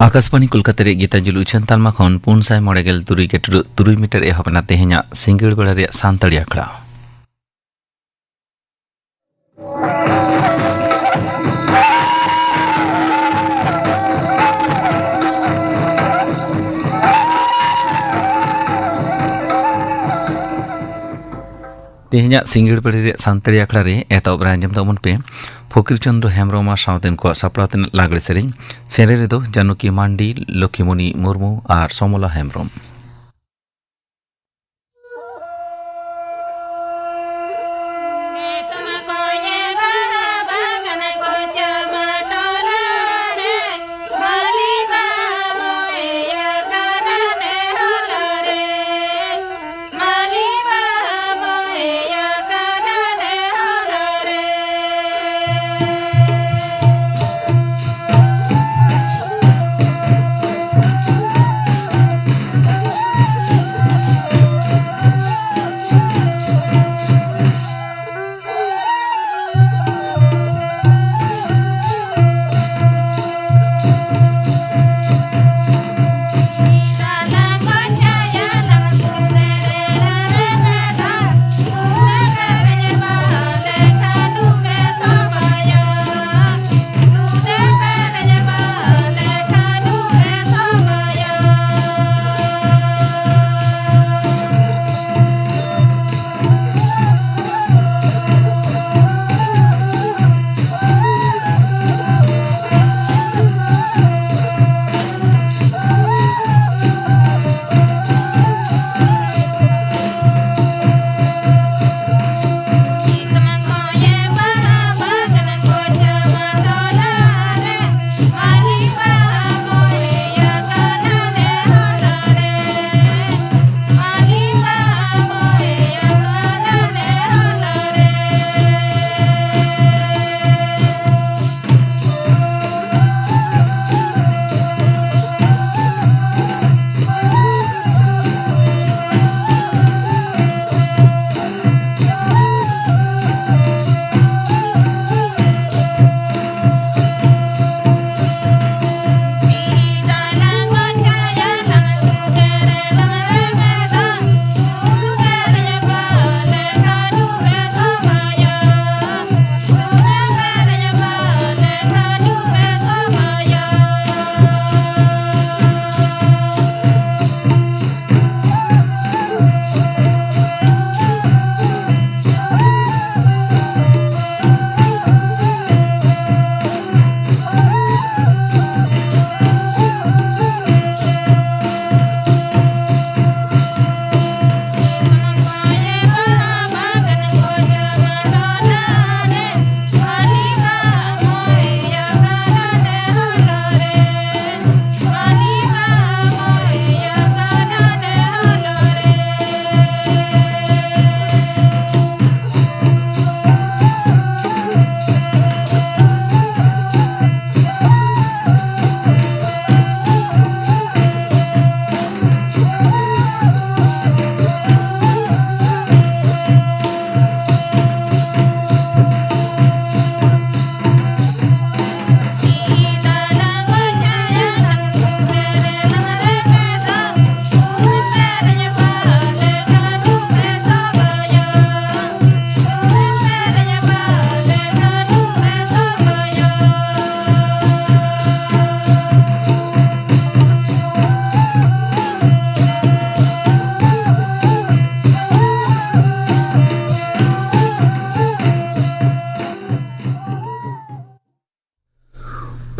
आकाशवाणी कोलकाता रे गीतांजलि उछन तालमा खन 493 मीटर एहबना तेहेኛ सिंगड़ बेड़ा रे सानताड़ी आखड़ा तेहेኛ सिंगड़ बेड़ा रे सानताड़ी आखड़ा रे एतब रांजम तमन पे फकीर चंद्र हेम्ब्रम सावतेन को सापड़ातेन लागड़े सेरें सेरे रे दो जानकी मांडी लक्ष्मीमणि मुर्मू और समला हेम्ब्रम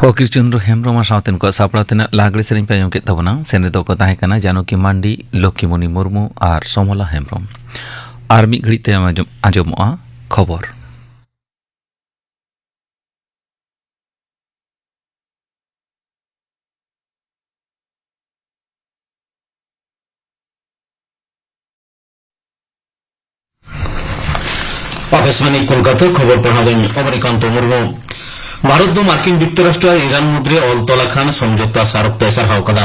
फकीर चंद्र हेम्ब्रम सावतेन को सापड़ातेन लागड़े सेरें पे के तबना सेने दो को ताहे कना जानकी मांडी लक्ष्मीमणि मुर्मू और समला हेम्ब्रम और मिद घड़ी ते आंजमोआ खबर आकाशवाणी कोलकाता खबर पढ़ादें अमरीकांत मुर्मू भारत दो मार्किन जुक्तराष्ट्र और ईरान मुद्रे अलतला खान समझौता सारक तैसार हावकदा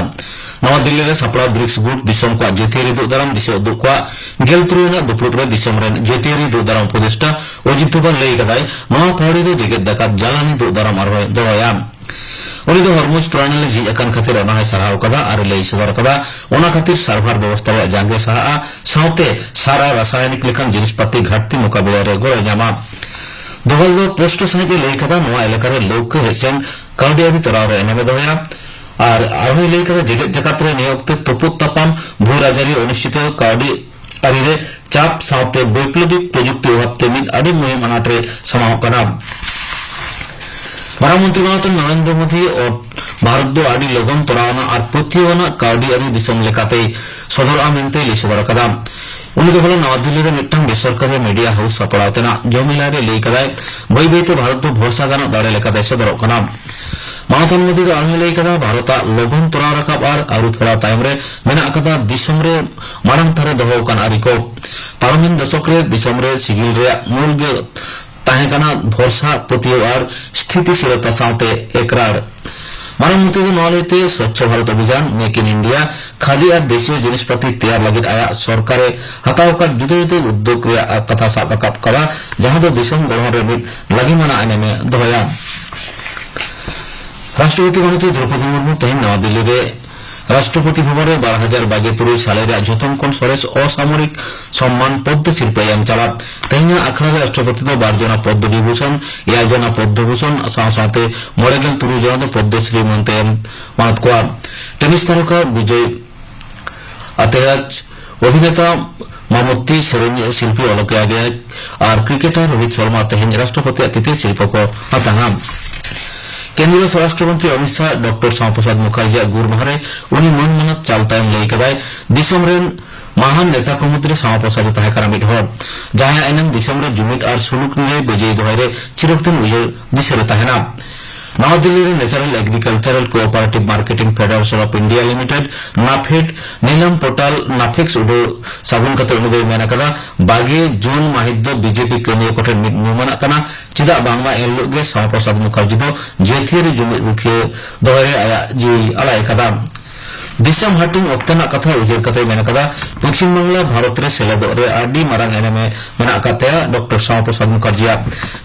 नवा दिल्ली रे सपड़ा ब्रिक्स ग्रुप दिसम को जेतियारी दुदाराम दिसे उदुक को गेलत्रुना दुपुर रे दिसम रे जेतियारी दुदाराम उपदेष्टा अजित दोभाल लई कदाय नवा पहाड़ी दो जेगेत दाकात जालानी दुदाराम आरो दोया उनी दो हरमुज प्रणाली जी अकान खातिर ओना सराव कदा आरो लई सदर कदा ओना खातिर सार्भार व्यवस्था रे जांगे साहा साउते सारा रासायनिक लेखन जिनिसपाती घाटती मुकाबला रे गोय जामा दोभाल दो पोस्ट सहित लई कदा नवा एलाका रे लोक हेसेन काउडियारी तराव रे एनेमे दोया और आरो लई कदा जेगेत जाकात रे नियोक्ते तपुत तापाम भू राजारी अनुष्ठित काउडी आरिरे चाप साउते वैप्लविक प्रजुक्ति अभावते मिद आदि मुहिम अनाटरे समाव कदा प्रधानमंत्री नरेंद्र मोदी और भारत दो आदि लगन तोरावना और पृथ्वीवना काउडी आदि दिसम लेकाते सदर आमेंते लिसदर कदा उनी दो नवा दिल्ली रे मिट्टम बेसरकारी मीडिया हाउस सपड़ावतेना जमिला रे लई कदाय बई बईते भारत दो भरोसा गाना दाड़े लेकाते सदर कना महात्मा मोदी दो आने लई कदा भारत लगन तोरा रकाब और आरु फेड़ा तायम रे मेना कदा दिसम रे मारंग थारे दोहो कान आरिको पारमिन दशक रे दिसम रे सिगिल रे मूल गे ताहेकाना भरोसा पतियो और स्थितिशीलता साथे एकरार प्रधानमंत्री नवालेते स्वच्छ भारत अभियान मेक इन इंडिया खादी और देशीय जिनिसपाती तैयार लगित आया सरकारे हताव का जुदे जुदे उद्योग रे कथा साब रकाब करा जहां दो दिसम गणहर रे लगी मना आने में दोया राष्ट्रपति गणतंत्र द्रौपदी मुर्मू तेहन नवा दिल्ली रे राष्ट्रपति भवन में 2022 साले झोतन सरेस असामरिक सम्मान पद्म शिल्प एम चला तेहना आखड़ा राष्ट्रपति दो 12 जना पद्म विभूषण 1 जना पद्मभूषण साथे 3 जना पद्मश्री मनते एम मानत को टेनिस तारका विजय अतेराज अभिनेता मामुत्ती सेरेंज शिल्पी अलक आगे और क्रिकेटर रोहित शर्मा तेहन राष्ट्रपति अतिथि शिल्प को हताहा केंद्रीय स्वराष्ट्र मंत्री अमित शाह डॉक्टर श्यामा प्रसाद मुखर्जी गुरमाहरे उनी मन मनत चालतायम लई कदाय दिसम रेन महान नेता को मुद्रे श्यामा प्रसाद ताहेकारा मिट हर जहां एनम दिसम रे जुमिट और सुलुक ने बेजई दोहरे चिरक्तन उजर दिसरे ताहेना नवा दिल्ली रे National Agricultural Cooperative Marketing Federation of India Limited NAFED नीलम पोर्टल नाफेक्स उडो साबुन कते उनुदय मेना कदा बागे जून माहिद बीजेपी केंद्रीय कोठे मुमना कना चिदा बांगमा एलोगे श्यामा प्रसाद मुखर्जी दो जेथियरी जुमिट रुखे दोहरे आया जी अलाय कदा दिसम हाटिंग ऑक्तना कथा उजर कथे मेना कदा पश्चिम बांग्ला भारत रे सेलेद रे आडी मारांग एने में मेना कते डॉक्टर श्यामा प्रसाद मुखर्जी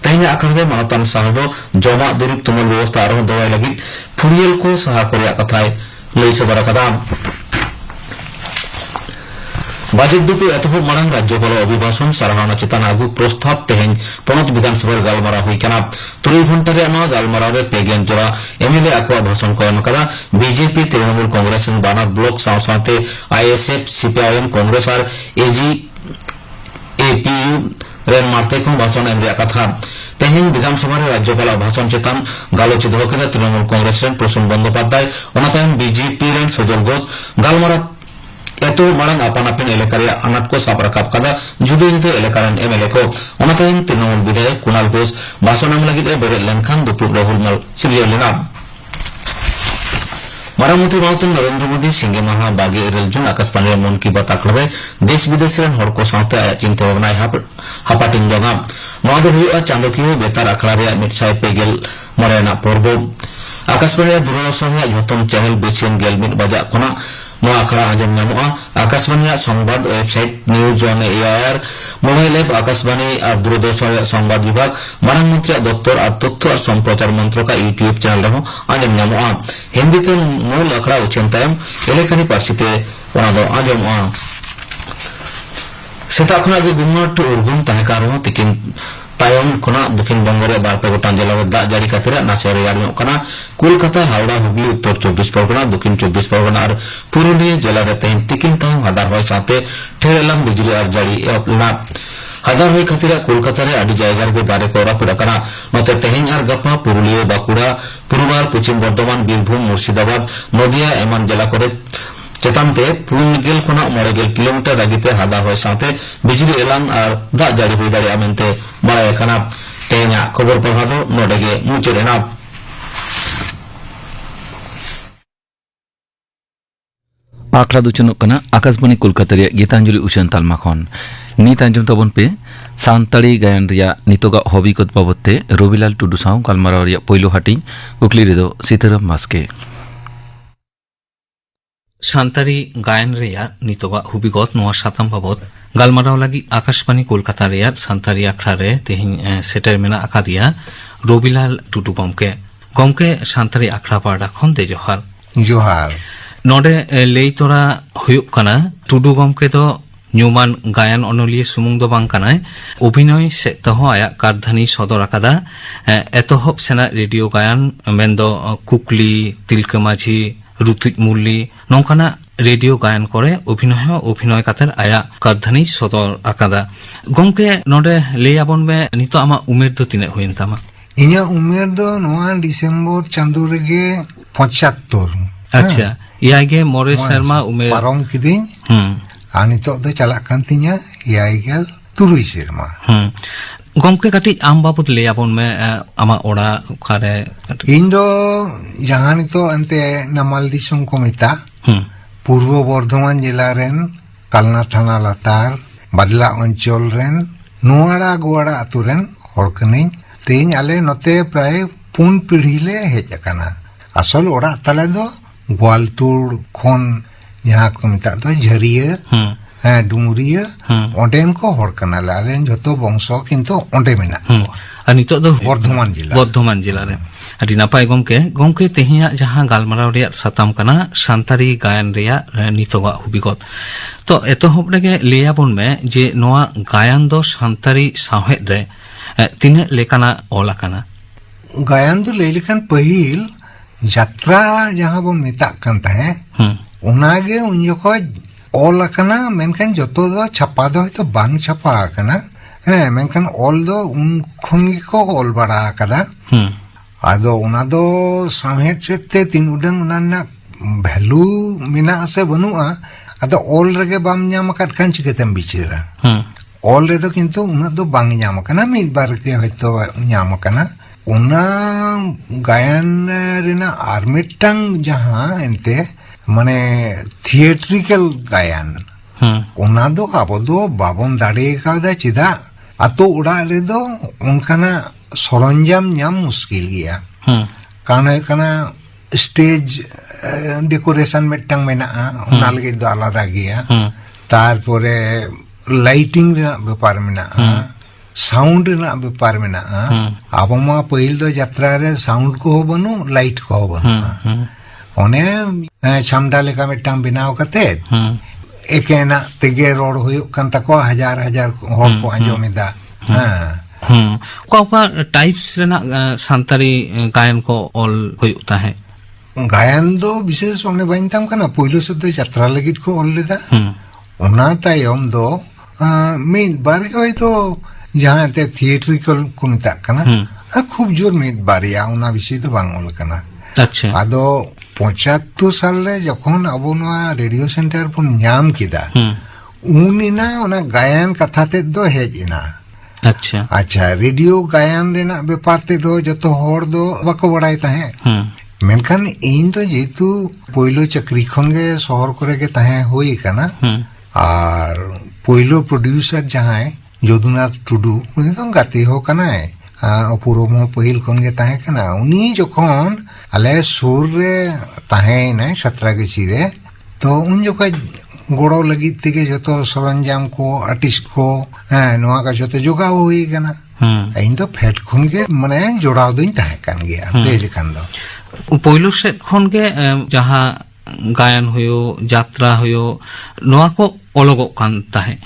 तेहना आखड़े मानतान साहदो जमा दुरुप तुमल व्यवस्था आरो दवाई लगी फुरियल को सहा करिया कथाय लई सदर कदा बजट दुपे एतभ मारांग राज्यपाल अभिभाषण साराहना चेतन आगु प्रस्ताव तेहन पनत विधानसभा गालमारा हुई कना 3 घंटा रे नवा गालमारा रे पेगेन जरा एमएलए आकवा भाषण को कदा बीजेपी तृणमूल कांग्रेस बाना ब्लॉक साथे आईएसएफ सीपीआईएम कांग्रेस और एजी एपीयू रेन मारते को भाषण एमरिया कथा तेहन विधानसभा रे राज्यपाल भाषण चेतन गालोच दोहकेदा तृणमूल कांग्रेस रेन प्रसून बंदोपाध्याय ओनातायम बीजेपी रेन सजल घोष गालमारा एतो मारंग आपान आपिन एलेकारे अनाट को साब रकाब कदा जुदे जुदे एलेकारन एमएलए को ओनातायम तृणमूल विधायक कुणाल घोष भाषण एम लगित बेरे लेनखान दुपुर राहुल मल सिरियलेना मारामंत्री माउतन नरेंद्र मोदी सिंगे माहा बागे रेल जुन आकाशवाणी मन की बात आकड़े देश विदेश रेन हर को साथे आया चिंता भावना हापाटिन जगा नवादे हुआ चांदोकियो बेतार आखड़ा रे मिटसाय पेगेल मरेना पर्व आकाशवाणी दूरदर्शन झोतम चैनल बेसियन गेलमिट बजा खना नवा आखड़ा आजम नामुआ आकाशवाणी संबाद website news on AIR mobile app Akashvani और दूरदर्शन संबाद विभाग प्रधानमंत्री दफ्तर और तथ्य और संप्रचार मंत्र का यूट्यूब चैनल रहो आजम नामुआ हिंदी ते मूल आखड़ा उचेंतायम एलेखानी पार्सिते ओनादो आजमुआ सेता खना गे गुमट उर्गुम ताहेकारो तिकिन तायम खुना दक्षिण बंग रे 12 गोटान जिला रे दाग जारी खातिर नासे रेयार कना कोलकाता हावड़ा हुगली उत्तर 24 परगना दक्षिण 24 परगना और पुरुलिया जिला रे तेहन तिकिन तायम हजार होय साथे ठेरेलाम बिजली और जारी एपना हजार होय खातिर कोलकाता रे आडी जायगा रे दारे कोरा पड़ा कना नते तेहन और गप्पा पुरुलिया बाकुड़ा पुरुबार पश्चिम बर्धमान बीरभूम मुर्शिदाबाद नदिया एमन जिला करे चेतानते 4 खुना 9 किलोमीटर आगिते हादा होय साथे बिजली एलान और दाग जारी हुई दाड़े आमेंते बड़ाय कना तेना खबर पढ़ादो नोडेगे मुचेरेना आखड़ा दुचनों कना आकाशवाणी कोलकाता रे गीतांजलि उचन तालमा खन ᱱᱤᱛ ᱟᱸᱡᱚᱢ ᱛᱟᱵᱚᱱ ᱯᱮ ᱥᱟᱱᱛᱟᱲᱤ ᱜᱟᱭᱟᱱ ᱨᱮᱭᱟᱜ ᱱᱤᱛᱚᱜᱟᱜ ᱦᱚᱵᱤᱜᱚᱛ ᱵᱟᱵᱚᱫ ᱛᱮ ᱨᱚᱵᱤᱞᱟᱞ ᱴᱩᱰᱩ ᱥᱟᱶ ᱜᱟᱞᱢᱟᱨᱟᱣ ᱨᱮᱭᱟᱜ ᱯᱳᱭᱞᱳ ᱦᱟᱹᱴᱤᱧ ᱠᱩᱠᱞᱤ ᱨᱮᱫᱚ ᱥᱤᱛᱟᱹᱨᱟᱢ ᱵᱟᱥᱠᱮ᱾ ᱥᱟᱱᱛᱟᱲᱤ ᱜᱟᱭᱟᱱ ᱨᱮᱭᱟᱜ ᱱᱤᱛᱚᱜᱟᱜ ᱦᱚᱵᱤᱜᱚᱛ ᱱᱚᱣᱟ ᱥᱟᱛᱟᱢ ᱵᱟᱵᱚᱫ ᱜᱟᱞᱢᱟᱨᱟᱣ ᱞᱟᱹᱜᱤᱫ ᱟᱠᱟশᱵᱟণী ᱠᱳᱞᱠᱟতা ᱨᱮᱭᱟᱜ ᱥᱟᱱᱛᱟᱲᱤ ᱟᱠᱷᱲᱟ ᱨᱮ ᱛᱮᱦᱮᱧ ᱥᱮᱴᱮᱨ ᱢᱮᱱᱟᱜ ᱟᱠᱟᱫᱮᱭᱟ ᱨᱚᱵᱤᱞᱟᱞ ᱴᱩᱰᱩ ᱜᱚᱢᱠᱮ ᱥᱟᱱᱛᱟᱲᱤ ᱟᱠᱷᱲᱟ ᱯᱟᱦᱴᱟ ᱠᱷᱚᱱ ᱫᱮ ᱡᱚᱦᱟᱨ᱾ ᱡᱚᱦᱟᱨ ᱱᱚᱰᱮ ᱞᱟᱹᱭ ᱛᱚᱨᱟ ᱦᱩᱭᱩᱜ ᱠᱟᱱᱟ ᱴᱩᱰᱩ ᱜᱚᱢᱠᱮ ᱫᱚ ᱧᱩᱢᱟᱱ ᱜᱟᱭᱟᱱ ᱚᱱᱚᱞᱤᱭᱟᱹ ᱥᱩᱢᱩᱝ ᱫᱚ ᱵᱟᱝ ᱠᱟᱱᱟᱭ, ᱚᱵᱷᱤᱱᱚᱭ ᱥᱮᱫ ᱛᱮᱦᱚᱸ ᱟᱭᱟᱜ ᱠᱟᱨᱫᱷᱟᱹᱱᱤ ᱥᱚᱫᱚᱨ ᱟᱠᱟᱫᱟ। ᱮᱛᱚᱦᱚᱵ ᱥᱮᱱᱟᱜ ᱨᱮᱰᱤᱭᱳ ᱜᱟᱭᱟᱱ ᱢᱮᱱᱫᱚ ᱠᱩᱠᱞᱤ, ᱛᱤᱞᱠᱟᱹ ᱢᱟᱹᱡᱷᱤ, ᱨᱩᱛᱩᱡ ᱢᱩᱨᱞᱤ ᱱᱚᱝᱠᱟᱱᱟᱜ ᱨᱮᱰᱤᱭᱳ ᱜᱟᱭᱟᱱ ᱠᱚᱨᱮ ᱚᱵᱷᱤᱱᱚᱭ ᱠᱟᱛᱮ ᱟᱭᱟᱜ ᱠᱟᱨᱫᱷᱟᱹᱱᱤ ᱥᱚᱫᱚᱨ ᱟᱠᱟᱫᱟ। ᱜᱚᱢᱠᱮ ᱱᱚᱰᱮ ᱞᱟᱹᱭ ᱟᱵᱚᱱ ᱢᱮ ᱱᱤᱛᱚᱜ ᱟᱢᱟᱜ ᱩᱢᱮᱨ ᱫᱚ ᱛᱤᱱᱟᱹᱜ ᱦᱩᱭᱮᱱ ᱛᱟᱢᱟ? ᱤᱧᱟᱹᱜ ᱩᱢᱮᱨ ᱫᱚ ᱱᱚᱣᱟ ᱰᱤᱥᱮᱢᱵᱚᱨ ᱪᱟᱸᱫᱳ ᱨᱮᱜᱮ 75। ᱟᱪᱪᱷᱟ, eyagᱮ ᱥᱮᱨᱢᱟ ᱩᱢᱮᱨ ᱯᱟᱨᱚᱢ ᱠᱤᱫᱤᱧ। ᱟᱨ ᱱᱤᱛᱚᱜ ᱫᱚ ᱪᱟᱞᱟᱜ ᱠᱟᱱ ᱛᱤᱧᱟ 76 ᱥᱮᱨᱢᱟ। ᱜᱚᱢᱠᱮ ᱠᱟᱹᱴᱤᱡ ᱟᱢ ᱵᱟᱵᱚᱫ ᱞᱟᱹᱭ ᱟᱵᱚᱱ ᱢᱮ, ᱟᱢᱟᱜ ᱚᱲᱟᱜ ᱚᱠᱟᱨᱮ? ᱤᱧ ᱫᱚ ᱡᱟᱦᱟᱸ ᱱᱤᱛᱚᱜ ᱮᱱᱛᱮ ᱱᱟᱢᱟᱞ ᱫᱤᱥᱚᱢ ᱠᱚ ᱢᱮᱛᱟᱜ ᱯᱩᱨᱵᱚ ᱵᱚᱨᱫᱷᱚᱢᱟᱱ ᱡᱮᱞᱟ ᱨᱮᱱ ᱠᱟᱞᱱᱟ ᱛᱷᱟᱱᱟ ᱞᱟᱛᱟᱨ ᱵᱟᱫᱞᱟ ᱚᱧᱪᱚᱞ ᱨᱮᱱ ᱱᱚᱣᱟᱲᱟ ᱜᱳᱣᱟᱲᱟ ᱟᱛᱳ ᱨᱮᱱ ᱦᱚᱲ ᱠᱟᱹᱱᱟᱹᱧ। ᱛᱮᱦᱮᱧ ᱟᱞᱮ ᱱᱚᱛᱮ ᱯᱨᱟᱭ 4 ᱯᱤᱲᱦᱤ ᱞᱮ ᱦᱮᱡ ᱟᱠᱟᱱᱟ। ᱟᱥᱚᱞ ᱚᱲᱟᱜ ᱛᱟᱞᱮ ᱫᱚ ᱜᱳᱣᱟᱞᱛᱩᱲ ᱠᱷᱚᱱ ᱡᱟᱦᱟᱸ ᱠᱚ ᱢᱮᱛᱟᱜ ᱫᱚ ᱡᱷᱟᱹᱨᱤᱭᱟᱹ, ᱰᱩᱢᱩᱨᱤᱭᱟᱹ, ᱚᱸᱰᱮᱱ ᱠᱚ ᱦᱚᱲ ᱠᱟᱱᱟᱞᱮ। ᱟᱞᱮ ᱡᱷᱚᱛᱚ ᱵᱚᱝᱥᱚ ᱠᱤᱱᱛᱩ ᱚᱸᱰᱮ ᱢᱮᱱᱟᱜ ᱠᱚᱣᱟ। ᱟᱨ ᱱᱤᱛᱚᱜ ᱫᱚ ᱵᱚᱨᱫᱷᱚᱢᱟᱱ ᱡᱮᱞᱟ ᱨᱮ। ᱟᱹᱰᱤ ᱱᱟᱯᱟᱭ ᱜᱚᱢᱠᱮ ᱛᱮᱦᱮᱧᱟᱜ ᱡᱟᱦᱟᱸ ᱜᱟᱞᱢᱟᱨᱟᱣ ᱨᱮᱭᱟᱜ ᱥᱟᱛᱟᱢ ᱠᱟᱱᱟ ᱥᱟᱱᱛᱟᱲᱤ ᱜᱟᱭᱟᱱ ᱨᱮᱭᱟᱜ ᱱᱤᱛᱚᱜᱟᱜ ᱦᱚᱵᱤᱜᱚᱛ। ᱛᱚ ᱮᱛᱚᱦᱚᱵ ᱨᱮᱜᱮ ᱞᱟᱹᱭ ᱟᱵᱚᱱ ᱢᱮ ᱡᱮ ᱱᱚᱣᱟ ᱜᱟᱭᱟᱱ ᱫᱚ ᱥᱟᱱᱛᱟᱲᱤ ᱥᱟᱶᱦᱮᱫ ᱨᱮ ᱛᱤᱱᱟᱹᱜ ᱞᱮᱠᱟᱱᱟᱜ ᱚᱞ ᱟᱠᱟᱱᱟ? ᱜᱟᱭᱟᱱ ᱫᱚ ᱞᱟᱹᱭ ᱞᱮᱠᱷᱟᱱ ᱯᱟᱹᱦᱤᱞ ᱡᱟᱛᱨᱟ ᱡᱟᱦᱟᱸ ᱵᱚᱱ ᱢᱮᱛᱟᱜ ᱠᱟᱱ ᱛᱟᱦᱮᱸ ᱚᱱᱟᱜᱮ ᱩᱱ ᱡᱚᱠᱷᱚᱡ ᱚᱞ ᱟᱠᱟᱱᱟ। ᱢᱮᱱᱠᱷᱟन ᱡᱚᱛᱚ ᱫᱚ ᱪᱷᱟᱯᱟ ᱫᱚ ᱦᱚᱭᱛᱚ ᱵᱟᱝ ᱪᱷᱟᱯᱟ ᱟᱠᱟᱱᱟ। ᱢᱮᱱᱠᱷᱟᱱ ᱚᱞ ᱫᱚ ᱩᱱ ᱠᱷᱚᱱ ᱜᱮᱠᱚ ᱚᱞ ᱵᱟᱲᱟ ᱟᱠᱟᱫᱟ। ᱟᱫᱚ ᱚᱱᱟ ᱫᱚ ᱥᱟᱶᱦᱮᱫ ᱥᱮᱫ ᱛᱮ ᱛᱤᱱ ᱩᱰᱟᱹᱝ ᱚᱱᱟ ᱨᱮᱱᱟᱜ ᱵᱷ্যালু ᱢᱮᱱᱟᱜ ᱟᱥᱮ ᱵᱟᱹᱱᱩᱜᱼᱟ, ᱟᱫᱚ ᱚᱞ ᱨᱮᱜᱮ ᱵᱟᱢ ᱧᱟᱢ ᱟᱠᱟᱫ ᱠᱷᱟᱱ ᱪᱤᱠᱟᱹᱛᱮᱢ ᱵᱤᱪᱟᱹᱨᱟ? ᱚᱞ ᱨᱮᱫᱚ ᱠᱤᱱᱛᱩ ᱩᱱᱟᱹᱜ ᱫᱚ ᱵᱟᱝ ᱧᱟᱢ ᱟᱠᱟᱱᱟ, ᱢᱤᱫ ᱵᱟᱨ ᱜᱮ ᱦᱚᱭᱛᱚ ᱧᱟম ᱟᱠᱟᱱᱟ। ᱚᱱᱟ ᱜᱟᱭᱟᱱ ᱨᱮᱱᱟᱜ ᱟᱨ ᱢᱤᱫᱴᱟᱝ ᱡᱟᱦᱟᱸ ᱮᱱᱛᱮ ᱢᱟᱱᱮ ᱛᱷᱤᱭᱮᱴᱨᱤক্যাল গায়ান, ᱚᱱᱟ ᱫᱚ ᱟᱵᱚ ᱫᱚ বাবন দাঁড়িয়ে কাউদা ᱪᱮᱫᱟᱜ আতো ওড়াᱜ রেদো অনকানা সরঞ্জাম ᱧᱟᱢ মুশকিল গᱮᱭᱟ। কারণ ᱦᱩᱭᱩᱜ ᱠᱟᱱᱟ স্টেজ ডেকোরেশন মিᱫᱴᱟᱝ মেনাᱜᱼᱟ, ᱚᱱᱟ ᱞᱟᱹᱜᱤᱫ ᱫᱚ আলাদা গᱮᱭᱟ। তারপরে লাইটিং ᱨᱮᱱᱟᱜ ᱵᱮᱯᱟর ᱢᱮᱱᱟᱜᱼᱟ, সাউন্ড ᱨᱮᱱᱟᱜ ᱵᱮᱯᱟর ᱢᱮᱱᱟᱜᱼᱟ। ᱟᱵᱚ ᱢᱟ ᱯᱟᱹᱦᱤᱞ ᱫᱚ ᱡᱟᱛᱨᱟ ᱨᱮ সাউন্ড ᱠᱚᱦᱚᱸ ᱵᱟᱹᱱᱩᱜ, ᱞᱟইᱴ ᱠᱚᱦᱚᱸ ᱵᱟᱹᱱᱩᱜᱼᱟ। ᱚᱱᱮ ᱪᱷᱟᱢᱰᱟ ᱞᱮᱠᱟ ᱢᱤᱫᱴᱟᱝ ᱵᱮᱱᱟᱣ ᱠᱟᱛᱮ ᱮᱠᱮᱱᱟᱜ ᱛᱮᱜᱮ ᱨᱚᱲ ᱦᱩᱭᱩᱜ ᱠᱟᱱ ᱛᱟᱠᱚᱣᱟ, ᱦᱟᱡᱟᱨ ᱦᱟᱡᱟর ᱦᱚᱲ ᱠᱚ ᱟᱸᱡᱚᱢ ᱮᱫᱟ। ᱚᱠᱟ ᱴᱟইᱯᱥ ᱨᱮᱱᱟᱜ ᱥᱟᱱᱛᱟᱲᱤ ᱜᱟᱭᱟᱱ ᱠᱚ ᱚᱞ ᱦᱩᱭᱩᱜ ᱛᱟᱦᱮᱸ? গায়ান ᱫᱚ ᱵᱤশেষ ᱚᱱᱮ ᱵᱟᱹᱧ ᱛᱟᱢ ᱠᱟᱱᱟ ᱯᱳᱭᱞᱳ ᱥᱮᱫ ᱫᱚ ᱡᱟᱛᱨᱟ ᱞᱟᱹᱜᱤᱫ ᱠᱚ ᱚᱞ ᱞᱮᱫᱟ। ᱚᱱᱟ ᱛᱟᱭᱚᱢ ᱫᱚ ᱢᱤᱫ ᱵᱟᱨ ᱦᱚᱭᱛᱚ ᱡᱟᱦᱟᱸ ᱛᱮ ᱛᱷᱤᱭᱮᱴᱨᱤক্যাল ᱠᱚ ᱢᱮᱛᱟᱜ ᱠᱟᱱᱟ, খুব জোর মিট বাড়িয়া ᱚᱱᱟ ᱵᱤᱥᱚᱭ ᱫᱚ ᱵᱟᱝ ᱚᱞ ᱠᱟᱱᱟ। আচ্ছা, ᱟᱫᱚ 75 সালে যখন আবো নোয়া রেডিও সেন্টার বন ᱧᱟᱢ ᱠᱮᱫᱟ, উনিনা ওনা গায়ান কথা তে দো হেজ এনা। আচ্ছা আচ্ছা, রেডিও গায়ান রেনা ব্যাপার তে দো যত হড় দো বাকো বড়াই তাহে। মেনখান ইন তো যেহেতু পয়লো চাকরি খন গে শহর করে গে তাহে হই কানা, আর পয়লো প্রডিউসার যাহাই যদুনাথ টুডু উনি তো গাতে হো কানায়, অপূর্ব পহিল খন গে তাহে কানা। উনি যখন আলে সুর রে তাহে নাই সাতরাগাছি রে, তো উন যখন গোড়ো লাগিত থেকে যত সরঞ্জাম কো আর্টিস্ট কো নোয়া কা যত জোগাও হই কানা। ᱤᱧ ᱫᱚ ᱯᱷᱮᱰ ᱠᱷᱚᱱ ᱜᱮ ᱢᱟᱱᱮ ᱡᱚᱲᱟᱣ ᱫᱩᱧ ᱛᱟᱦᱮᱸ ᱠᱟᱱ ᱜᱮᱭᱟ ᱞᱟᱹᱭ ᱞᱮᱠᱷᱟᱱ ᱫᱚ। ᱯᱳᱭᱞᱳ ᱥᱮᱫ ᱠᱷᱚᱱ ᱜᱮ ᱡᱟᱦᱟᱸ ᱜᱟᱭᱟᱱ ᱦᱩᱭᱩᱜ, ᱡᱟᱛᱨᱟ ᱦᱩᱭᱩᱜ, ᱱᱚᱣᱟ ᱠᱚ ᱚᱞᱚᱜᱚᱜ ᱠᱟᱱ ᱛᱟᱦᱮᱸ।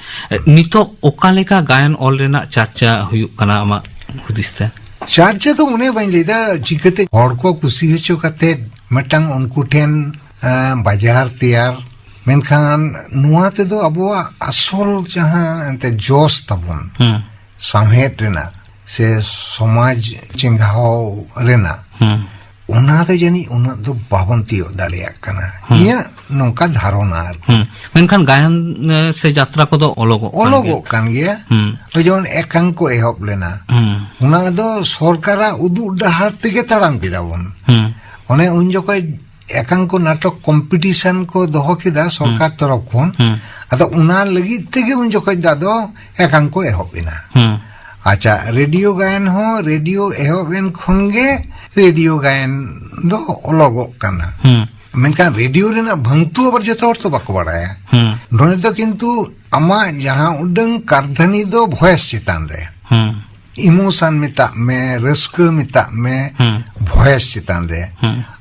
ᱱᱤᱛᱚᱜ ᱚᱠᱟ ᱞᱮᱠᱟ ᱜᱟᱭᱟᱱ ᱚᱞ ᱨᱮᱱᱟᱜ ᱪᱟᱨᱪᱟ ᱦᱩᱭᱩᱜ ᱠᱟᱱᱟ ᱟᱢᱟᱜ ᱦᱩᱫᱤᱥ ᱛᱮ? ᱪᱟᱨᱪᱟ ᱫᱚ ᱚᱱᱮ ᱵᱟᱹᱧ ᱞᱟᱹᱭᱫᱟ ᱪᱤᱠᱟᱹᱛᱮ ᱦᱚᱲ ᱠᱚ ᱠᱩᱥᱤ ᱦᱚᱪᱚ ᱠᱟᱛᱮᱫ ᱢᱤᱫᱴᱟᱝ ᱩᱱᱠᱩ ᱴᱷᱮᱱ ᱵᱟᱡᱟᱨ ᱛᱮᱭᱟᱨ। ᱢᱮᱱᱠᱷᱟᱱ ᱱᱚᱣᱟ ᱛᱮᱫᱚ ᱟᱵᱚᱣᱟᱜ ᱟᱥᱚᱞ ᱡᱟᱦᱟᱸ ᱮᱱᱛᱮ ᱡᱚᱥ ᱛᱟᱵᱚᱱ ᱥᱟᱶᱦᱮᱫ ᱨᱮᱱᱟᱜ ᱥᱮ ᱥᱚᱢᱟᱡᱽ ᱪᱮᱸᱜᱷᱟᱣ ᱨᱮᱱᱟᱜ, ᱚᱱᱟ ᱫᱚ ᱡᱟᱹᱱᱤᱡ ᱩᱱᱟᱹᱜ ᱫᱚ ᱵᱟᱵᱚᱱ ᱛᱤᱭᱳᱜ ᱫᱟᱲᱮᱭᱟᱜ ᱠᱟᱱᱟ, ᱤᱧᱟᱹᱜ ᱱᱚᱝᱠᱟ ᱫᱷᱟᱨᱚᱱᱟ ᱟᱨᱠᱤ। ᱢᱮᱱᱠᱷᱟᱱ ᱜᱟᱭᱟᱱ ᱥᱮ ᱡᱟᱛᱨᱟ ᱠᱚᱫᱚ ᱚᱞᱚᱜᱚᱜ ᱠᱟᱱ ᱜᱮᱭᱟ। ওই যেমন একাঙ্ক এহব লেনা, ওনা দো সরকারা উদুগ ডাহার থেকে তাড়াম কেদা বন। অনে উন যখন একাঙ্ক নাটক কম্পিটিশন কো দহ কেদা সরকার তরফ খন, ᱟᱫᱚ ᱚᱱᱟ ᱞᱟᱹᱜᱤᱫ ᱛᱮᱜᱮ ᱩᱱ ᱡᱚᱠᱷᱚᱡ ᱫᱚ ᱮᱠᱟᱝ ᱠᱚ ᱮᱦᱚᱵ ᱮᱱᱟ ᱟᱪᱪᱷᱟ ᱨᱮᱰᱤᱭᱳ ᱜᱟᱭᱟᱱ ᱦᱚᱸ ᱨᱮᱰᱤᱭᱳ ᱮᱦᱚᱵ ᱮᱱ ᱠᱷᱚᱱ ᱜᱮ ᱨᱮᱰᱤᱭᱳ ᱜᱟᱭᱟᱱ ᱫᱚ ᱚᱞᱚᱜᱚᱜ ᱠᱟᱱᱟ ᱢᱮᱱᱠᱷᱟन ᱨᱮᱰᱤᱭᱳ ᱨᱮᱱᱟᱜ ᱵᱷᱟᱝᱛᱩ ᱟᱵᱟᱨ ᱡᱚᱛᱚ ᱦᱚᱲ ᱛᱚ ᱵᱟᱠᱚ ᱵᱟᱲᱟᱭᱟ ᱱᱚᱰᱮ ᱫᱚ ᱠᱤᱱᱛᱩ ᱟᱢᱟᱜ ᱡᱟᱦᱟᱸ ᱩᱰᱟᱹᱝ ᱠᱟᱨᱫᱷᱟᱹᱱᱤ ᱫᱚ ᱵᱷᱚᱭᱮᱥ ᱪᱮᱛᱟᱱ ᱨᱮ ইমোশন ᱢᱮᱛᱟᱜ ᱢᱮ ᱨᱟᱹᱥᱠᱟᱹ ᱢᱮᱛᱟᱜ ᱢᱮ ভয়েস ᱪᱮᱛᱟᱱ ᱨᱮ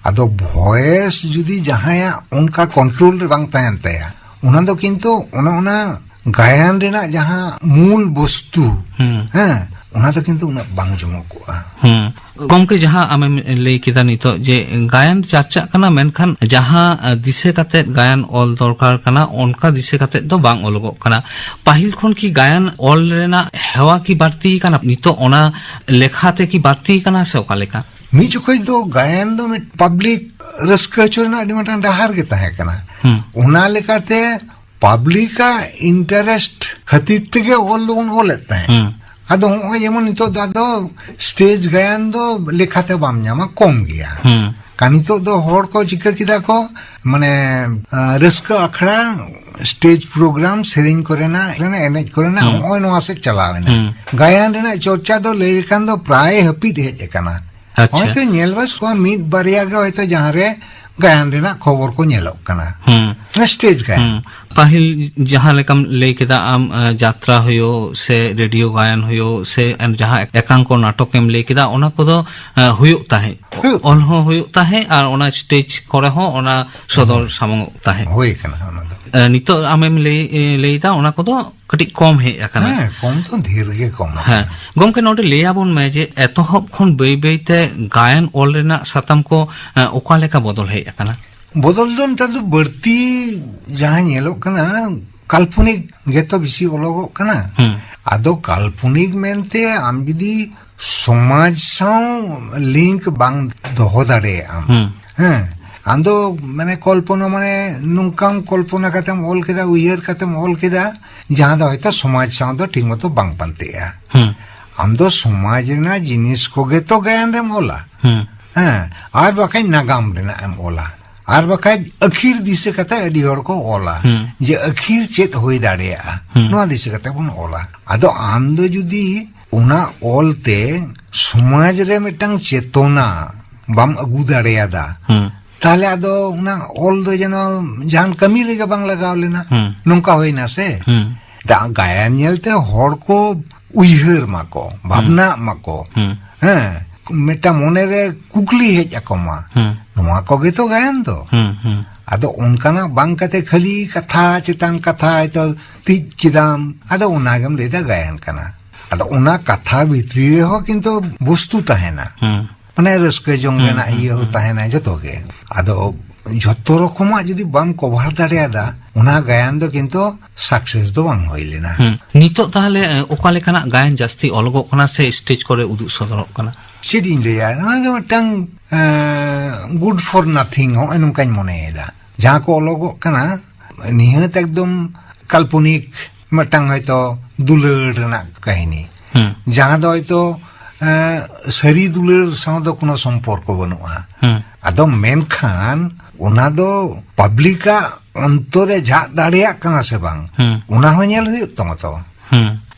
ᱟᱫᱚ ভয়েস ᱡᱩᱫᱤ ᱡᱟᱦᱟᱸᱭᱟᱜ ᱚᱱᱠᱟ ᱠᱚᱱᱴᱨᱳᱞ ᱨᱮ ᱵᱟᱝ ᱛᱟᱦᱮᱱ ᱛᱟᱭᱟ ᱚᱱᱟ ᱫᱚ ᱠᱤᱱᱛᱩ ᱚᱱᱟ ᱜᱟᱭᱟᱱ ᱨᱮᱱᱟᱜ ᱡᱟᱦᱟᱸ ᱢূল বস্তু হ্যাঁ ᱚᱱᱟ ᱫᱚ ᱠᱤᱱᱛᱩ ᱩᱱᱟᱹᱜ ᱵᱟᱝ ᱡᱚᱢᱚᱠᱚᱜᱼᱟ gomke jaha amem lei kida nito je gayan charchak kana menkhan jaha dise kate gayan ol dorkar kana onka dise kate do bang ologok kana pahil khon ki gayan ol rena hewa ki barti kana nito ona lekhate ki barti kana se okaleka ᱢᱤᱫ ᱡᱚᱠᱷᱚᱡ ᱫᱚ ᱜᱟᱭᱟᱱ ᱫᱚ ᱢᱤᱫ public ᱨᱟᱹᱥᱠᱟᱹ ᱦᱚᱪᱚ ᱨᱮᱱᱟᱜ ᱟᱹᱰᱤ ᱢᱤᱫᱴᱟᱝ ᱰᱟᱦᱟᱨ ᱜᱮ ᱛᱟᱦᱮᱸ ᱠᱟᱱᱟ ᱚᱱᱟ ᱞᱮᱠᱟᱛᱮ ᱯᱟᱵᱞᱤᱠᱟᱜ ᱤᱱᱴᱟᱨᱮᱥᱴ ᱠᱷᱟᱹᱛᱤᱨ ᱛᱮᱜᱮ ᱚᱞ ᱫᱚᱵᱚᱱ ᱚᱞᱮᱫ ᱛᱟᱦᱮᱸ ᱟᱫᱚ ᱱᱚᱜᱼᱚᱭ ᱡᱮᱢᱚᱱ ᱱᱤᱛᱚᱜ ᱫᱚ ᱥᱴᱮᱡ ᱜᱟᱭᱟᱱ ᱫᱚ লেখাতে বাম ᱧᱟᱢᱟ ᱠᱚᱢ ᱜᱮᱭᱟ ᱠᱟ ᱱᱤᱛᱚᱜ ᱫᱚ ᱦᱚᱲ ᱠᱚ ᱪᱤᱠᱟᱹ ᱠᱮᱫᱟ ᱠᱚ ᱢᱟᱱᱮ ᱨᱟᱹᱥᱠᱟᱹ ᱟᱠᱷᱲᱟ ᱥᱴᱮᱡ ᱯᱨᱳᱜᱨᱟᱢ ᱥᱮᱨᱮᱧ ᱠᱚᱨᱮᱱᱟᱜ ᱮᱱᱮᱡ ᱠᱚᱨᱮᱱᱟᱜ ᱱᱚᱜᱼᱚᱭ ᱱᱚᱣᱟ ᱥᱮᱫ ᱪᱟᱞᱟᱣ ᱮᱱᱟ ᱜᱟᱭᱟᱱ ᱨᱮᱱᱟᱜ ᱪᱚᱨᱪᱟ ᱫᱚ ᱞᱟᱹᱭ ᱞᱮᱠᱷᱟᱱ ᱫᱚ ᱯᱨᱟᱭ ᱦᱟᱹᱯᱤᱫ ᱦᱮᱡ ᱟᱠᱟᱱᱟ ᱦᱚᱭᱛᱚ ᱧᱮᱞ ᱵᱟᱥ ᱠᱚ ᱢᱤᱫ ᱵᱟᱨᱭᱟ ᱜᱮ ᱦᱚᱭᱛᱚ ᱡᱟᱦᱟᱸᱨᱮ ᱜᱟᱭᱟᱱ ᱨᱮᱱᱟᱜ ᱠᱷᱚᱵᱚᱨ ᱠᱚ ᱧᱮᱞᱚᱜ ᱠᱟᱱᱟ ᱥᱴᱮᱡ ᱜᱟᱭᱟᱱ pahil jaha lekam lei keda am jatra hoyo se radio gayan hoyo se jaha ekanko natok em lei keda ona kodo huyuk tahe ol ho huyuk tahe ar ona stage kore ho ona sodor samong tahe hoy kana ona do nito amem lei da ona kodo katik kom he akana kom to dhir ge kom ha gomke node lei abon me je etohop khon bei bei te gayan ol rena satam ko oka leka bodol he akana ᱵᱚᱫᱚᱞ ᱫᱚ ᱱᱮᱛᱟᱨ ᱫᱚ ᱵᱟᱹᱲᱛᱤ ᱡᱟᱦᱟᱸ ᱧᱮᱞᱚᱜ ᱠᱟᱱᱟ ᱠᱟᱞᱯᱚᱱᱤᱠ ᱜᱮᱛᱚ ᱵᱤᱥᱤ ᱚᱞᱚᱜᱚᱜ ᱠᱟᱱᱟ ᱟᱫᱚ ᱠᱟᱞᱯᱚᱱᱤᱠ ᱢᱮᱱᱛᱮ ᱟᱢ ᱡᱩᱫᱤ ᱥᱚᱢᱟᱡᱽ ᱥᱟᱶ ᱞᱤᱝᱠ ᱵᱟᱝ ᱫᱚᱦᱚ ᱫᱟᱲᱮᱭᱟᱜᱼᱟ ᱦᱮᱸ ᱟᱢᱫᱚ ᱢᱟᱱᱮ ᱠᱚᱞᱯᱚᱱᱟ ᱢᱟᱱᱮ ᱱᱚᱝᱠᱟᱢ ᱠᱚᱞᱯᱚᱱᱟ ᱠᱟᱛᱮᱢ ᱚᱞ ᱠᱮᱫᱟ ᱩᱭᱦᱟᱹᱨ ᱠᱟᱛᱮᱢ ᱚᱞ ᱠᱮᱫᱟ ᱡᱟᱦᱟᱸ ᱫᱚ ᱦᱚᱭᱛᱚ ᱥᱚᱢᱟᱡᱽ ᱥᱟᱶ ᱫᱚ ᱴᱷᱤᱠ ᱢᱚᱛᱚ ᱵᱟᱝ ᱯᱟᱱᱛᱮᱜᱼᱟ ᱟᱢ ᱫᱚ ᱥᱚᱢᱟᱡᱽ ᱨᱮᱱᱟᱜ ᱡᱤᱱᱤᱥ ᱠᱚᱜᱮ ᱛᱚ ᱜᱟᱭᱟᱱ ᱨᱮᱢ ᱚᱞᱟ ᱦᱮᱸ ᱟᱨ ᱵᱟᱠᱷᱟᱡ ᱱᱟᱜᱟᱢ ᱨᱮᱱᱟᱜ ᱮᱢ ᱚᱞᱟ ᱟᱨ ᱵᱟᱠᱷᱟᱡ ᱟᱹᱠᱷᱤᱨ ᱫᱤᱥᱟᱹ ᱠᱟᱛᱮ ᱟᱹᱰᱤ ᱦᱚᱲ ᱠᱚ ᱚᱞᱟ ᱡᱮ ᱟᱹᱠᱷᱤᱨ ᱪᱮᱫ ᱦᱩᱭ ᱫᱟᱲᱮᱭᱟᱜᱼᱟ ᱱᱚᱣᱟ ᱫᱤᱥᱟᱹ ᱠᱟᱛᱮ ᱵᱚᱱ ᱚᱞᱟ ᱟᱫᱚ ᱟᱢ ᱫᱚ ᱡᱩᱫᱤ ᱚᱱᱟ ᱚᱞᱛᱮ ᱥᱚᱢᱟᱡᱽ ᱨᱮ ᱢᱤᱫᱴᱟᱝ ᱪᱮᱛᱚᱱᱟ ᱵᱟᱢ ᱟᱹᱜᱩ ᱫᱟᱲᱮᱭᱟᱫᱟ তাহলে আদো না অল দো যেন জান কামি রেগে বাং লাগাও লেনা নঙ্কা হইনা সে দা গায়ান ñelte হড় কো উইহার মাকো ভাবনা মাকো হ্যাঁ মেটা মনে রে কুকলি হেজ আকমা নোয়া কগে তো গায়ান দো আদো অনকানা বাং কাতে খালি কথা চিতান কথা তো তিজ কিদাম আদো ওনাগম লেদা গায়ান কানা আদো ওনা কথা ভিতরি রে হো কিন্তু বস্তু তাহেনা মানে রাস্কা জং রেনা ইয়ে তাহেনা যত গে আদো যত রকমা যদি বাম কভার দাঁড়িয়াদা ওনা গায়ান দো কিন্তু সাকসেস দো বাং হইলেনা নিতো তাহলে ওকা লেখানা গায়ান জাস্তি অলগক কানা সে স্টেজ করে উদুগ সদরক কানা সেদিন রেয়া না মিদটাং গুড ফর নাথিং হ এনকাñ মনেদা যাহা কো অলগক কানা নিহত একদম কাল্পনিক মিদটাং হয়তো দুলার রেনাক কাহিনী যাহা দো হয়তো সারি দুলার সাথে দো কোনো সম্পর্ক বানুয়া আদো মেনখান ওনা দো পাবলিকা অন্তরে ঝাঁক দাঁড়িয়াক কানা সে বাং ওনা হো ñel হুয়ুগ তমা তো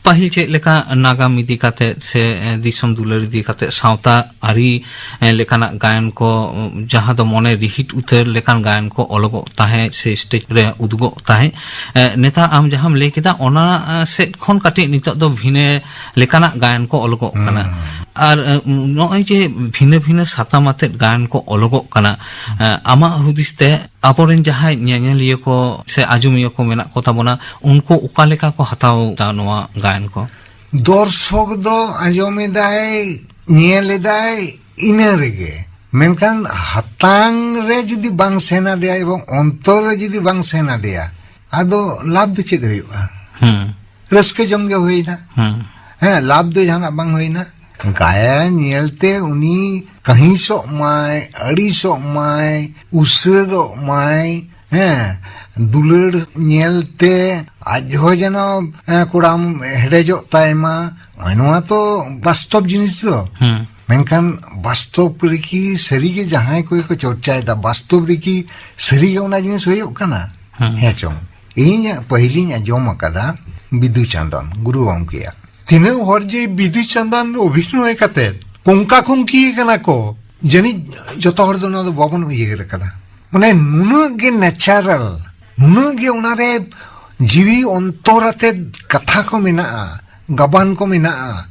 pahil che leka nagam idi kate se disom dular idi kate sauta ari lekana gayan ko jaha do mone rihit uter lekan gayan ko ologo tahe se stage re udgo tahe neta am jaham le kida ona set khon kati nitok do bhine lekana gayan ko ologo kana ar noi je bhine bhine satamate gayan ko ologo kana ama hudiste aporen jahai nyanyaliye ko se ajumiye ko menak ko tabona unko uka leka ko hataw ta noa gayan ko দর্শক দো আজমেদাই নিয়েলেদাই ইনা রেগে মেনখান হাতাং রে যদি বাং সেনা দেয়া এবং অন্তরে যদি বাং সেনা দেয়া আদো লাভ দো চেদ হইবা রাস্কা জমগে হইনা হ্যাঁ লাভ দো জানা বাং হইনা গায়া নিয়েলতে উনি কহিসো মাই আড়িসো মাই উসেদো মাই হ্যাঁ দুলার ñelte আজ হয় যেন কোড়াম হেডেজক তাইমা নোয়া তো বাস্তব জিনিস তো মেনখান বাস্তব রেকি সারিগে জাহাই কই কো চর্চায়দা বাস্তব রেকি সারিগে ওনা জিনিস হইওক কানা হ্যাঁ চং ᱤᱧ ᱯᱟᱹᱦᱤᱞᱤᱧ ᱟᱸᱡᱚᱢ ᱟᱠᱟᱫᱟ ᱵᱤᱫᱩ ᱪᱟᱸᱫᱟᱱ ᱜᱩᱨᱩ ᱜᱚᱢᱠᱮᱭᱟᱜ ᱛᱤᱱᱟᱹᱜ ᱦᱚᱲ ᱡᱮ ᱵᱤᱫᱩ ᱪᱟᱸᱫᱟᱱ ᱚᱵᱷᱤᱱᱚᱭ ᱠᱟᱛᱮ ᱠᱚᱝᱠᱟ ᱠᱚᱝᱠᱤ ᱠᱟᱱᱟ ᱠᱚ ᱡᱟᱹᱱᱤᱡ ᱡᱚᱛᱚ ᱦᱚᱲ ᱫᱚ ᱱᱚᱣᱟ ᱫᱚ ᱵᱟᱵᱚᱱ ᱩᱭᱦᱟᱹᱨ ᱟᱠᱟᱫᱟ ᱢᱟᱱᱮ ᱱᱩᱱᱟᱹᱜ ᱜᱮ ᱱᱮᱪᱟᱨᱟᱞ ᱱᱩᱱᱟᱹᱜ ᱜᱮ ᱚᱱᱟᱨᱮ ᱡᱤᱣᱤ ᱚᱱᱛᱚᱨ ᱟᱛᱮ ᱠᱟᱛᱷᱟ ᱠᱚ ᱢᱮᱱᱟᱜᱼᱟ ᱜᱟᱵᱟᱱ ᱠᱚ ᱢᱮᱱᱟᱜᱼᱟ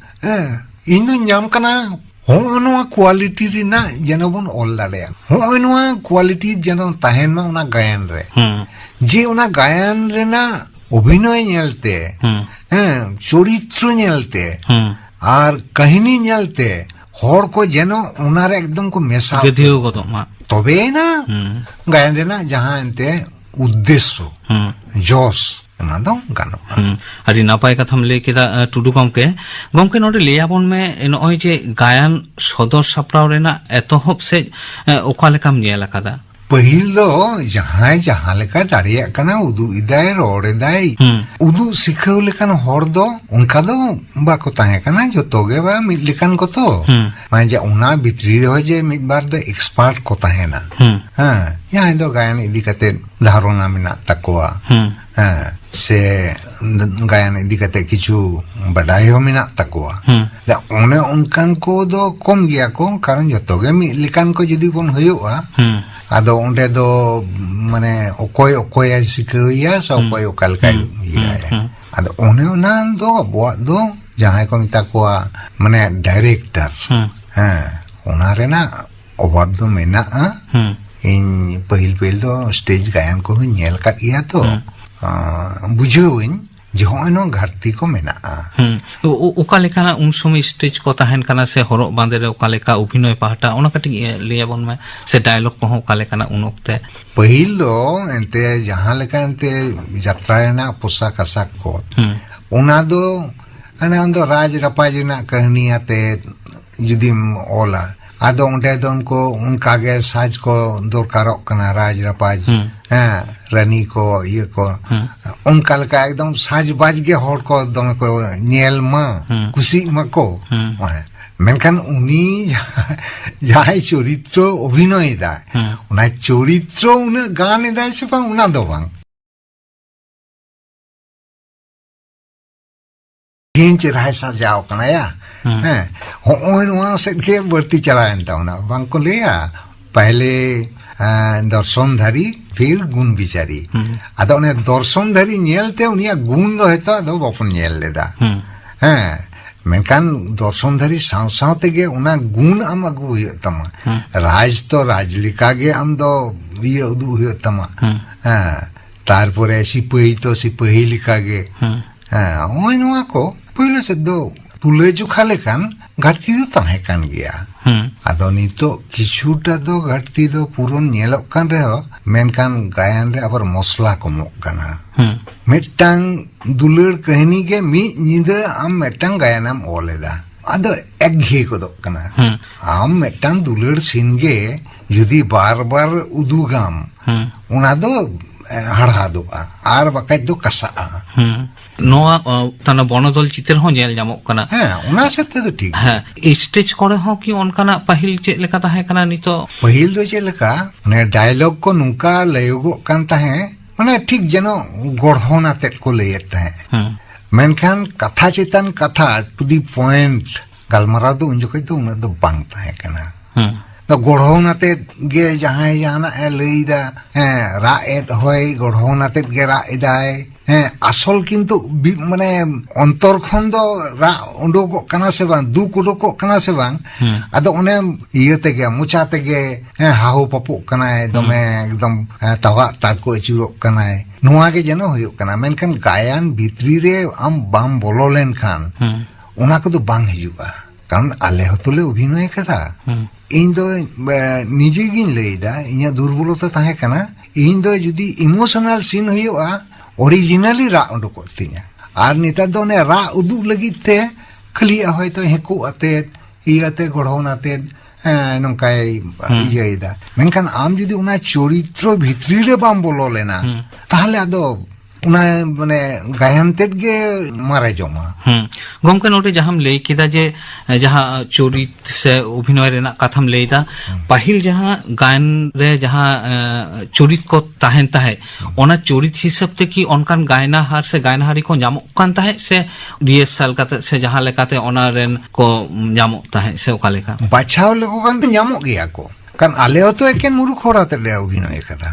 ᱤᱧ ᱫᱩᱧ ᱧᱟᱢ ᱠᱟᱱᱟ ᱦᱚᱸᱜᱼᱚ ᱱᱚᱣᱟ ᱠᱳᱣᱟᱞᱤᱴᱤ ᱨᱮᱱᱟᱜ ᱡᱮᱱᱚ ᱵᱚᱱ ᱚᱞ ᱫᱟᱲᱮᱭᱟᱜ ᱦᱚᱸᱜᱼᱚ ᱱᱚᱣᱟ ᱠᱳᱣᱟᱞᱤᱴᱤ ᱡᱮᱱᱚ ᱛᱟᱦᱮᱱ ᱢᱟ ᱚᱱᱟ ᱜᱟᱭᱟᱱ ᱨᱮ ᱡᱮ ᱚᱱᱟ ᱜᱟᱭᱟᱱ ᱨᱮᱱᱟᱜ ᱚᱵᱷᱤᱱᱚᱭ ᱧᱮᱞᱛᱮ চরিত্র ñelতে আর কাহিনী ñelতে হড় কো যেন ওনারে একদম কো মেশা গেধিও গদমা তবে না গায়ন রেনা যাহা এনতে উদ্দেশ্য জস ᱚᱱᱟ ᱫᱚ ᱜᱟᱱᱚᱜᱼᱟ ᱟᱹᱰᱤ ᱱᱟᱯᱟᱭ ᱠᱟᱛᱷᱟᱢ ᱞᱟᱹᱭ ᱠᱮᱫᱟ ᱴᱩᱰᱩ ᱜᱚᱢᱠᱮ ᱜᱚᱢᱠᱮ ᱱᱚᱰᱮ ᱞᱟᱹᱭᱟᱵᱚᱱ ᱢᱮ ᱱᱚᱜᱼᱚᱭ ᱡᱮ ᱜᱟᱭᱟᱱ ᱥᱚᱫᱚᱨ ᱥᱟᱯᱲᱟᱣ ᱨᱮᱱᱟᱜ ᱮᱛᱚᱦᱚᱵ ᱥᱮᱡ ᱚᱠᱟ ᱞᱮᱠᱟᱢ ᱧᱮᱞ ᱟᱠᱟᱫᱟ ᱯᱟᱹᱦᱤᱞ ᱫᱚ ᱡᱟᱦᱟᱸᱭ ᱡᱟᱦᱟᱸ ᱞᱮᱠᱟ ᱫᱟᱲᱮᱭᱟᱜ ᱠᱟᱱᱟ ᱩᱫᱩᱜ ᱮᱫᱟᱭ ᱨᱚᱲ ᱮᱫᱟᱭ ᱩᱫᱩᱜ ᱥᱤᱠᱷᱟᱹᱣ ᱞᱮᱠᱟᱱ ᱦᱚᱲ ᱫᱚ ᱚᱱᱠᱟ ᱫᱚ ᱵᱟᱠᱚ ᱛᱟᱦᱮᱸ ᱠᱟᱱᱟ ᱡᱚᱛᱚ ᱜᱮ ᱵᱟ ᱢᱤᱫ ᱞᱮᱠᱟᱱ ᱠᱚ ᱛᱚ ᱢᱟᱱᱮ ᱡᱮ ᱚᱱᱟ ᱵᱷᱤᱛᱨᱤ ᱨᱮᱦᱚᱸ ᱡᱮ ᱢᱤᱫ ᱵᱟᱨ ᱫᱚ ᱮᱠᱥᱯᱟর্ট ᱠᱚ ᱛᱟᱦᱮᱱᱟ ᱡᱟᱦᱟᱸᱭ ᱫᱚ ᱜᱟᱭᱟᱱ ᱤᱫᱤ ᱠᱟᱛᱮ ᱫᱷᱟᱨᱚᱱᱟ ᱢᱮᱱᱟᱜ ᱛᱟᱠᱚᱣᱟ ᱥᱮ ᱜᱟᱭᱟᱱ ᱤᱫᱤ ᱠᱟᱛᱮ ᱠᱤᱪᱷᱩ ᱵᱟᱰᱟᱭ ᱦᱚᱸ ᱢᱮᱱᱟᱜ ᱛᱟᱠᱚᱣᱟ ᱚᱱᱮ ᱚᱱᱠᱟᱱ ᱠᱚ ᱫᱚ ᱠᱚᱢ ᱜᱮᱭᱟ ᱠᱚ ᱠᱟᱨᱚᱱ ᱡᱚᱛᱚ ᱜᱮ ᱢᱤᱫ ᱞᱮᱠᱟᱱ ᱠᱚ ᱡᱩᱫᱤ ᱵᱚᱱ ᱦᱩᱭᱩᱜᱼᱟ ᱟᱫᱚ ᱚᱸᱰᱮ ᱫᱚ ᱢᱟᱱᱮ ᱚᱠᱚᱭᱮ ᱥᱤᱠᱷᱟᱹᱣᱮᱭᱟ ᱥᱮ ᱚᱠᱚᱭ ᱚᱠᱟ ᱞᱮᱠᱟᱭ ᱤᱭᱟᱹᱭᱟ ᱟᱫᱚ ᱚᱱᱮ ᱚᱱᱟ ᱫᱚ ᱟᱵᱚᱣᱟᱜ ᱫᱚ ᱡᱟᱦᱟᱸᱭ ᱠᱚ ᱢᱮᱛᱟ ᱠᱚᱣᱟ ᱢᱟᱱᱮ ᱰᱟᱭᱨᱮᱠᱴᱟᱨ ᱚᱱᱟ ᱨᱮᱱᱟᱜ ᱚᱵᱷᱟᱵ ᱫᱚ ᱢᱮᱱᱟᱜᱼᱟ ᱤᱧ ᱯᱟᱹᱦᱤᱞ ᱫᱚ ᱥᱴᱮᱡ ᱜᱟᱭᱟᱱ ᱠᱚᱦᱚᱸ ᱧᱮᱞ ᱟᱠᱟᱫ ᱜᱮᱭᱟ ᱛᱚ ᱵᱩᱡᱷᱟᱹᱣᱟᱹᱧ ᱡᱮ ᱦᱚᱸᱜᱼᱚᱭ ᱱᱚᱣᱟ ᱜᱷᱟᱴᱛᱤ ᱠᱚ ᱢᱮᱱᱟᱜᱼᱟ ᱚᱠᱟ ᱞᱮᱠᱟᱱᱟᱜ ᱩᱱ ᱥᱚᱢᱚᱭ ᱥᱴᱮᱡ ᱠᱚ ᱛᱟᱦᱮᱱ ᱠᱟᱱᱟ ᱥᱮ ᱦᱚᱨᱚᱜ ᱵᱟᱸᱫᱮ ᱨᱮ ᱚᱠᱟ ᱞᱮᱠᱟ ᱚᱵᱷᱤᱱᱚᱭ ᱯᱟᱦᱴᱟ ᱚᱱᱟ ᱠᱟᱹᱴᱤᱡ ᱞᱟᱹᱭᱟᱵᱚᱱ ᱢᱮ ᱥᱮ ᱰᱟᱭᱞᱚᱜ ᱠᱚᱦᱚᱸ ᱚᱠᱟ ᱞᱮᱠᱟᱱᱟᱜ ᱩᱱ ᱚᱠᱛᱮ ᱯᱟᱹᱦᱤᱞ ᱫᱚ ᱮᱱᱛᱮ ᱡᱟᱦᱟᱸ ᱞᱮᱠᱟ ᱮᱱᱛᱮ ᱡᱟᱛᱨᱟ ᱨᱮᱱᱟᱜ ᱯᱳᱥᱟᱠ ᱟᱥᱟᱠ ᱠᱚ ᱚᱱᱟ ᱫᱚ ᱟᱢᱫᱚ ᱨᱟᱡᱽ ᱨᱟᱯᱟᱡᱽ ᱨᱮᱱᱟᱜ ᱠᱟᱹᱦᱱᱤ ᱟᱛᱮ ᱡᱩᱫᱤᱢ ᱚᱞᱟ ᱟᱫᱚ ᱚᱸᱰᱮ ᱫᱚ ᱩᱱᱠᱩ ᱚᱱᱠᱟᱜᱮ ᱥᱟᱡᱽ ᱠᱚ ᱫᱚᱨᱠᱟᱨᱚᱜ ᱠᱟᱱᱟ ᱨᱟᱡᱽ ᱨᱟᱯᱟᱡᱽ ᱨᱟᱱᱤ ᱠᱚ ᱤᱭᱟᱹ ko ᱚᱱᱠᱟ ᱞᱮᱠᱟ ᱮᱠᱫᱚᱢ ᱥᱟᱡᱽᱵᱟᱡᱽ ᱜᱮ ᱦᱚᱲ ᱠᱚ ᱫᱚᱢᱮ ᱠᱚ ᱧᱮᱞ ᱢᱟ ᱠᱩᱥᱤᱜ ᱢᱟᱠᱚ ᱢᱮᱱᱠᱷᱟᱱ ᱩᱱᱤ ᱡᱟᱦᱟᱸᱭ ᱪᱚᱨᱤᱛᱨᱚ ᱚᱵᱷᱤᱱᱚᱭ ᱮᱫᱟᱭ ᱚᱱᱟ ᱪᱚᱨᱤᱛᱨᱚ ᱩᱱᱟᱹᱜ ᱜᱟᱱ ᱮᱫᱟᱭ ᱥᱮ ᱵᱟᱝ ᱚᱱᱟ ᱫᱚ ᱵᱟᱝ ᱛᱤᱱ ᱪᱮᱨᱦᱟᱭ ᱥᱟᱡᱟᱣ ᱠᱟᱱᱟᱭᱟ ᱦᱚᱸᱜᱼᱚᱭ ᱱᱚᱣᱟ ᱥᱮᱫ ᱜᱮ ᱵᱟᱹᱲᱛᱤ ᱪᱟᱞᱟᱣᱮᱱ ᱛᱟᱵᱚᱱᱟ ᱵᱟᱝᱠᱚ ᱞᱟᱹᱭᱟ ᱯᱟᱦᱞᱮ দর্শনধারী ফির গুণ বিচারী আদᱚ ᱚᱱᱮ দর্শনধারী ᱧᱮᱞᱛᱮ ᱩᱱᱤᱭᱟᱜ ᱜᱩᱱ ᱫᱚ ᱦᱚᱭᱛᱚ ᱟᱫᱚ ᱵᱟᱵᱚᱱ ᱧᱮᱞ ᱞᱮᱫᱟ ᱢᱮᱱᱠᱷᱟᱱ ᱫᱚর্শনধারী ᱥᱟᱶ ᱥᱟᱶ ᱛᱮᱜᱮ ᱚᱱᱟ ᱜᱩᱱ ᱟᱢ ᱟᱹᱜᱩ ᱦᱩᱭᱩᱜ ᱛᱟᱢᱟ ᱨᱟᱡᱽ ᱛᱚ ᱨᱟᱡᱽ ᱞᱮᱠᱟᱜᱮ ᱟᱢ ᱫᱚ ᱤᱭᱟᱹ ᱩᱫᱩᱜ ᱦᱩᱭᱩᱜ ᱛᱟᱢᱟ ᱛᱟᱨᱯᱚᱨᱮ ᱥᱤᱯᱟᱹᱦᱤ ᱛᱚ ᱥᱤᱯᱟᱹᱦᱤ ᱞᱮᱠᱟᱜᱮ ᱱᱚᱜᱼᱚᱭ ᱱᱚᱣᱟ ᱠᱚ ᱯᱳᱭᱞᱳ ᱥᱮᱫ ᱫᱚ ᱛᱩᱞᱟᱹᱡᱚᱠᱷᱟ ᱞᱮᱠᱟᱱ ᱜᱷᱟᱴᱛᱤ ᱫᱚ ᱛᱟᱦᱮᱸ ᱠᱟᱱ ᱜᱮᱭᱟ ᱟᱫᱚ ᱱᱤᱛᱚᱜ ᱠᱤᱪᱷᱩᱴᱟ ᱫᱚ ᱜᱷᱟᱴᱛᱤ ᱫᱚ ᱯᱩᱨᱚᱱ ᱧᱮᱞᱚᱜ ᱠᱟᱱ ᱨᱮᱦᱚᱸ ᱢᱮᱱᱠᱷᱟᱱ ᱜᱟᱭᱟᱱ ᱨᱮ ᱟᱵᱟᱨ ᱢᱚᱥᱞᱟ ᱠᱚᱢᱚᱜ ᱠᱟᱱᱟ ᱢᱤᱫᱴᱟᱝ ᱫᱩᱞᱟᱹᱲ ᱠᱟᱹᱦᱱᱤ ᱜᱮ ᱢᱤᱫ ᱧᱤᱫᱟᱹ ᱟᱢ ᱢᱤᱫᱴᱟᱝ ᱜᱟᱭᱟᱱᱮᱢ ᱚᱞ ᱮᱫᱟ ᱟᱫᱚ ᱮᱠঘᱮᱭᱮ ᱜᱚᱫᱚᱜ ᱠᱟᱱᱟ ᱟᱢ ᱢᱤᱫᱴᱟᱝ ᱫᱩᱞᱟᱹᱲ ᱥᱤᱱ ᱜᱮ ᱡᱩᱫᱤ ᱵᱟᱨ ᱵᱟᱨ ᱩᱫᱩᱜᱟᱢ ᱚᱱᱟ ᱫᱚ ᱦᱟᱲᱦᱟᱫᱚᱜᱼᱟ ᱟᱨ ᱵᱟᱠᱷᱟᱡ ᱫᱚ ᱠᱟᱥᱟᱜᱼᱟ ᱱᱚᱣᱟ ᱛᱟᱱᱟ ᱵᱚᱱᱚᱫᱚᱞ ᱪᱤᱛᱟᱹᱨ ᱦᱚᱸ ᱧᱮᱞ ᱧᱟᱢᱚᱜ ᱠᱟᱱᱟ ᱚᱱᱟ ᱥᱮᱫ ᱛᱮᱫᱚ ᱴᱷᱤᱠ ᱥᱴᱮᱡ ᱠᱚᱨᱮ ᱦᱚᱸ ᱠᱤ ᱚᱱᱠᱟᱱᱟᱜ ᱯᱟᱹᱦᱤᱞ ᱪᱮᱫ ᱞᱮᱠᱟ ᱛᱟᱦᱮᱸ ᱠᱟᱱᱟ ᱱᱤᱛᱚᱜ ᱯᱟᱹᱦᱤᱞ ᱫᱚ ᱪᱮᱫ ᱞᱮᱠᱟ ᱢᱟᱱᱮ ᱰᱟᱭᱞᱚᱜ ᱠᱚ ᱱᱚᱝᱠᱟ ᱞᱟᱹᱭᱚᱜᱚᱜ ᱠᱟᱱ ᱛᱟᱦᱮᱸ ᱢᱟᱱᱮ ᱴᱷᱤᱠ ᱡᱮᱱᱚ ᱜᱚᱲᱦᱚᱱ ᱟᱛᱮᱫ ᱠᱚ ᱞᱟᱹᱭᱮᱫ ᱛᱟᱦᱮᱸ ᱢᱮᱱᱠᱷᱟᱱ ᱠᱟᱛᱷᱟ ᱪᱮᱛᱟᱱ ᱠᱟᱛᱷᱟ ᱴᱩ di ᱯᱚᱭᱮন্ট ᱜᱟᱞᱢᱟᱨᱟᱣ ᱫᱚ ᱩᱱ ᱡᱚᱠᱷᱚᱡ ᱫᱚ ᱩᱱᱟᱹᱜ ᱫᱚ ᱵᱟᱝ ᱛᱟᱦᱮᱸ ᱠᱟᱱᱟ গড়হন আতেত গে যাহাই জাহানা লইদা রাগ এদ হয় গড়হন আতেত গে রাগ এদাই আসল কিন্তু মানে অন্তরখন দ রাগ উডোকো কানা সে বাং দুক উডোকো কানা সে বাং আদো অনে ইয়েতে গে মুচা তেগে হাহু পাপু কানায় দমে একদম তাওয়া তাকো চুরো কানায় নোয়া গে যেন হইও কানা মেনখান গায়ান ভিতরি রে আম বাম বলো লেন খান ওনা কো বাং হিজুগা কারণ আলে হতলে অভিনয় কাদা ᱤᱧ ᱫᱚ ᱱᱤᱡᱮ ᱜᱤᱧ ᱞᱟᱹᱭᱫᱟ ᱤᱧᱟᱹᱜ ᱫᱩᱨᱵᱚᱞᱚᱛᱟ ᱛᱟᱦᱮᱸ ᱠᱟᱱᱟ ᱤᱧ ᱫᱚ ᱡᱩᱫᱤ ᱤᱢᱳᱥᱚᱱᱟᱞ ᱥᱤᱱ ᱦᱩᱭᱩᱜᱼᱟ ᱚᱨᱤᱡᱤᱱᱟᱞᱤ ᱨᱟᱜ ᱩᱰᱩᱠᱚᱜ ᱛᱤᱧᱟ ᱟᱨ ᱱᱮᱛᱟᱨ ᱫᱚ ᱚᱱᱮ ᱨᱟᱜ ᱩᱫᱩᱜ ᱞᱟᱹᱜᱤᱫ ᱛᱮ ᱠᱷᱟᱹᱞᱤ ᱦᱚᱭᱛᱚ ᱦᱮᱸᱠᱩ ᱟᱛᱮᱫ ᱤᱭᱟᱹᱛᱮ ᱜᱚᱲᱦᱚᱱ ᱟᱛᱮᱫ ᱱᱚᱝᱠᱟᱭ ᱤᱭᱟᱹᱭᱮᱫᱟ ᱢᱮᱱᱠᱷᱟᱱ ᱟᱢ ᱡᱩᱫᱤ ᱚᱱᱟ ᱪᱚᱨᱤᱛᱨᱚ ᱵᱷᱤᱛᱨᱤ ᱨᱮ ᱵᱟᱢ ᱵᱚᱞᱚ ᱞᱮᱱᱟ ᱛᱟᱦᱞᱮ ᱟᱫᱚ ᱚᱱᱟ ᱢᱟᱱᱮ ᱜᱟᱭᱟᱱ ᱛᱮᱫ ᱜᱮ ᱢᱟᱨᱮ ᱡᱚᱢᱟ ᱜᱚᱢᱠᱮ ᱱᱚᱰᱮ ᱡᱟᱦᱟᱸᱢ ᱞᱟᱹᱭ ᱠᱮᱫᱟ ᱡᱮ ᱡᱟᱦᱟᱸ ᱪᱚᱨᱤᱛ ᱥᱮ ᱚᱵᱷᱤᱱᱚᱭ ᱨᱮᱱᱟᱜ ᱠᱟᱛᱷᱟᱢ ᱞᱟᱹᱭᱫᱟ ᱯᱟᱹᱦᱤᱞ ᱡᱟᱦᱟᱸ ᱜᱟᱭᱟᱱ ᱨᱮ ᱡᱟᱦᱟᱸ ᱪᱚᱨᱤᱛ ᱠᱚ ᱛᱟᱦᱮᱱ ᱛᱟᱦᱮᱸᱫ ᱚᱱᱟ ᱪᱚᱨᱤᱛ ᱦᱤᱥᱟᱹᱵ ᱛᱮ কি ᱚᱱᱠᱟᱱ ᱜᱟᱭᱱᱟᱦᱟᱨ ᱥᱮ ᱜᱟᱭᱱᱟহারি ᱠᱚ ᱧᱟᱢᱚᱜ ᱠᱟᱱ ᱛᱟᱦᱮᱸᱫ ᱥᱮ রিহার্সাল ᱠᱟᱛᱮ ᱥᱮ ᱡᱟᱦᱟᱸ ᱞᱮᱠᱟতে ᱚᱱᱟ ᱨᱮᱱ ᱠᱚ ᱧᱟᱢᱚᱜ ᱛᱟᱦᱮᱸᱫ ᱥᱮ ᱚᱠᱟ ᱞᱮᱠᱟ ᱵᱟᱪᱷᱟᱣ ᱞᱮᱠᱚ ᱠᱷᱟᱱ ᱧᱟᱢᱚᱜ ᱜᱮᱭᱟ ᱠᱚ ᱠᱟᱨᱚᱱ ᱟᱞᱮ ᱦᱚᱸᱛᱚ ᱮᱠᱮᱱ ᱢᱩᱨᱩᱠ ᱦᱚᱲ ᱟᱛᱮ ᱞᱮ ᱚᱵᱷᱤᱱᱚᱭ ᱟᱠᱟᱫᱟ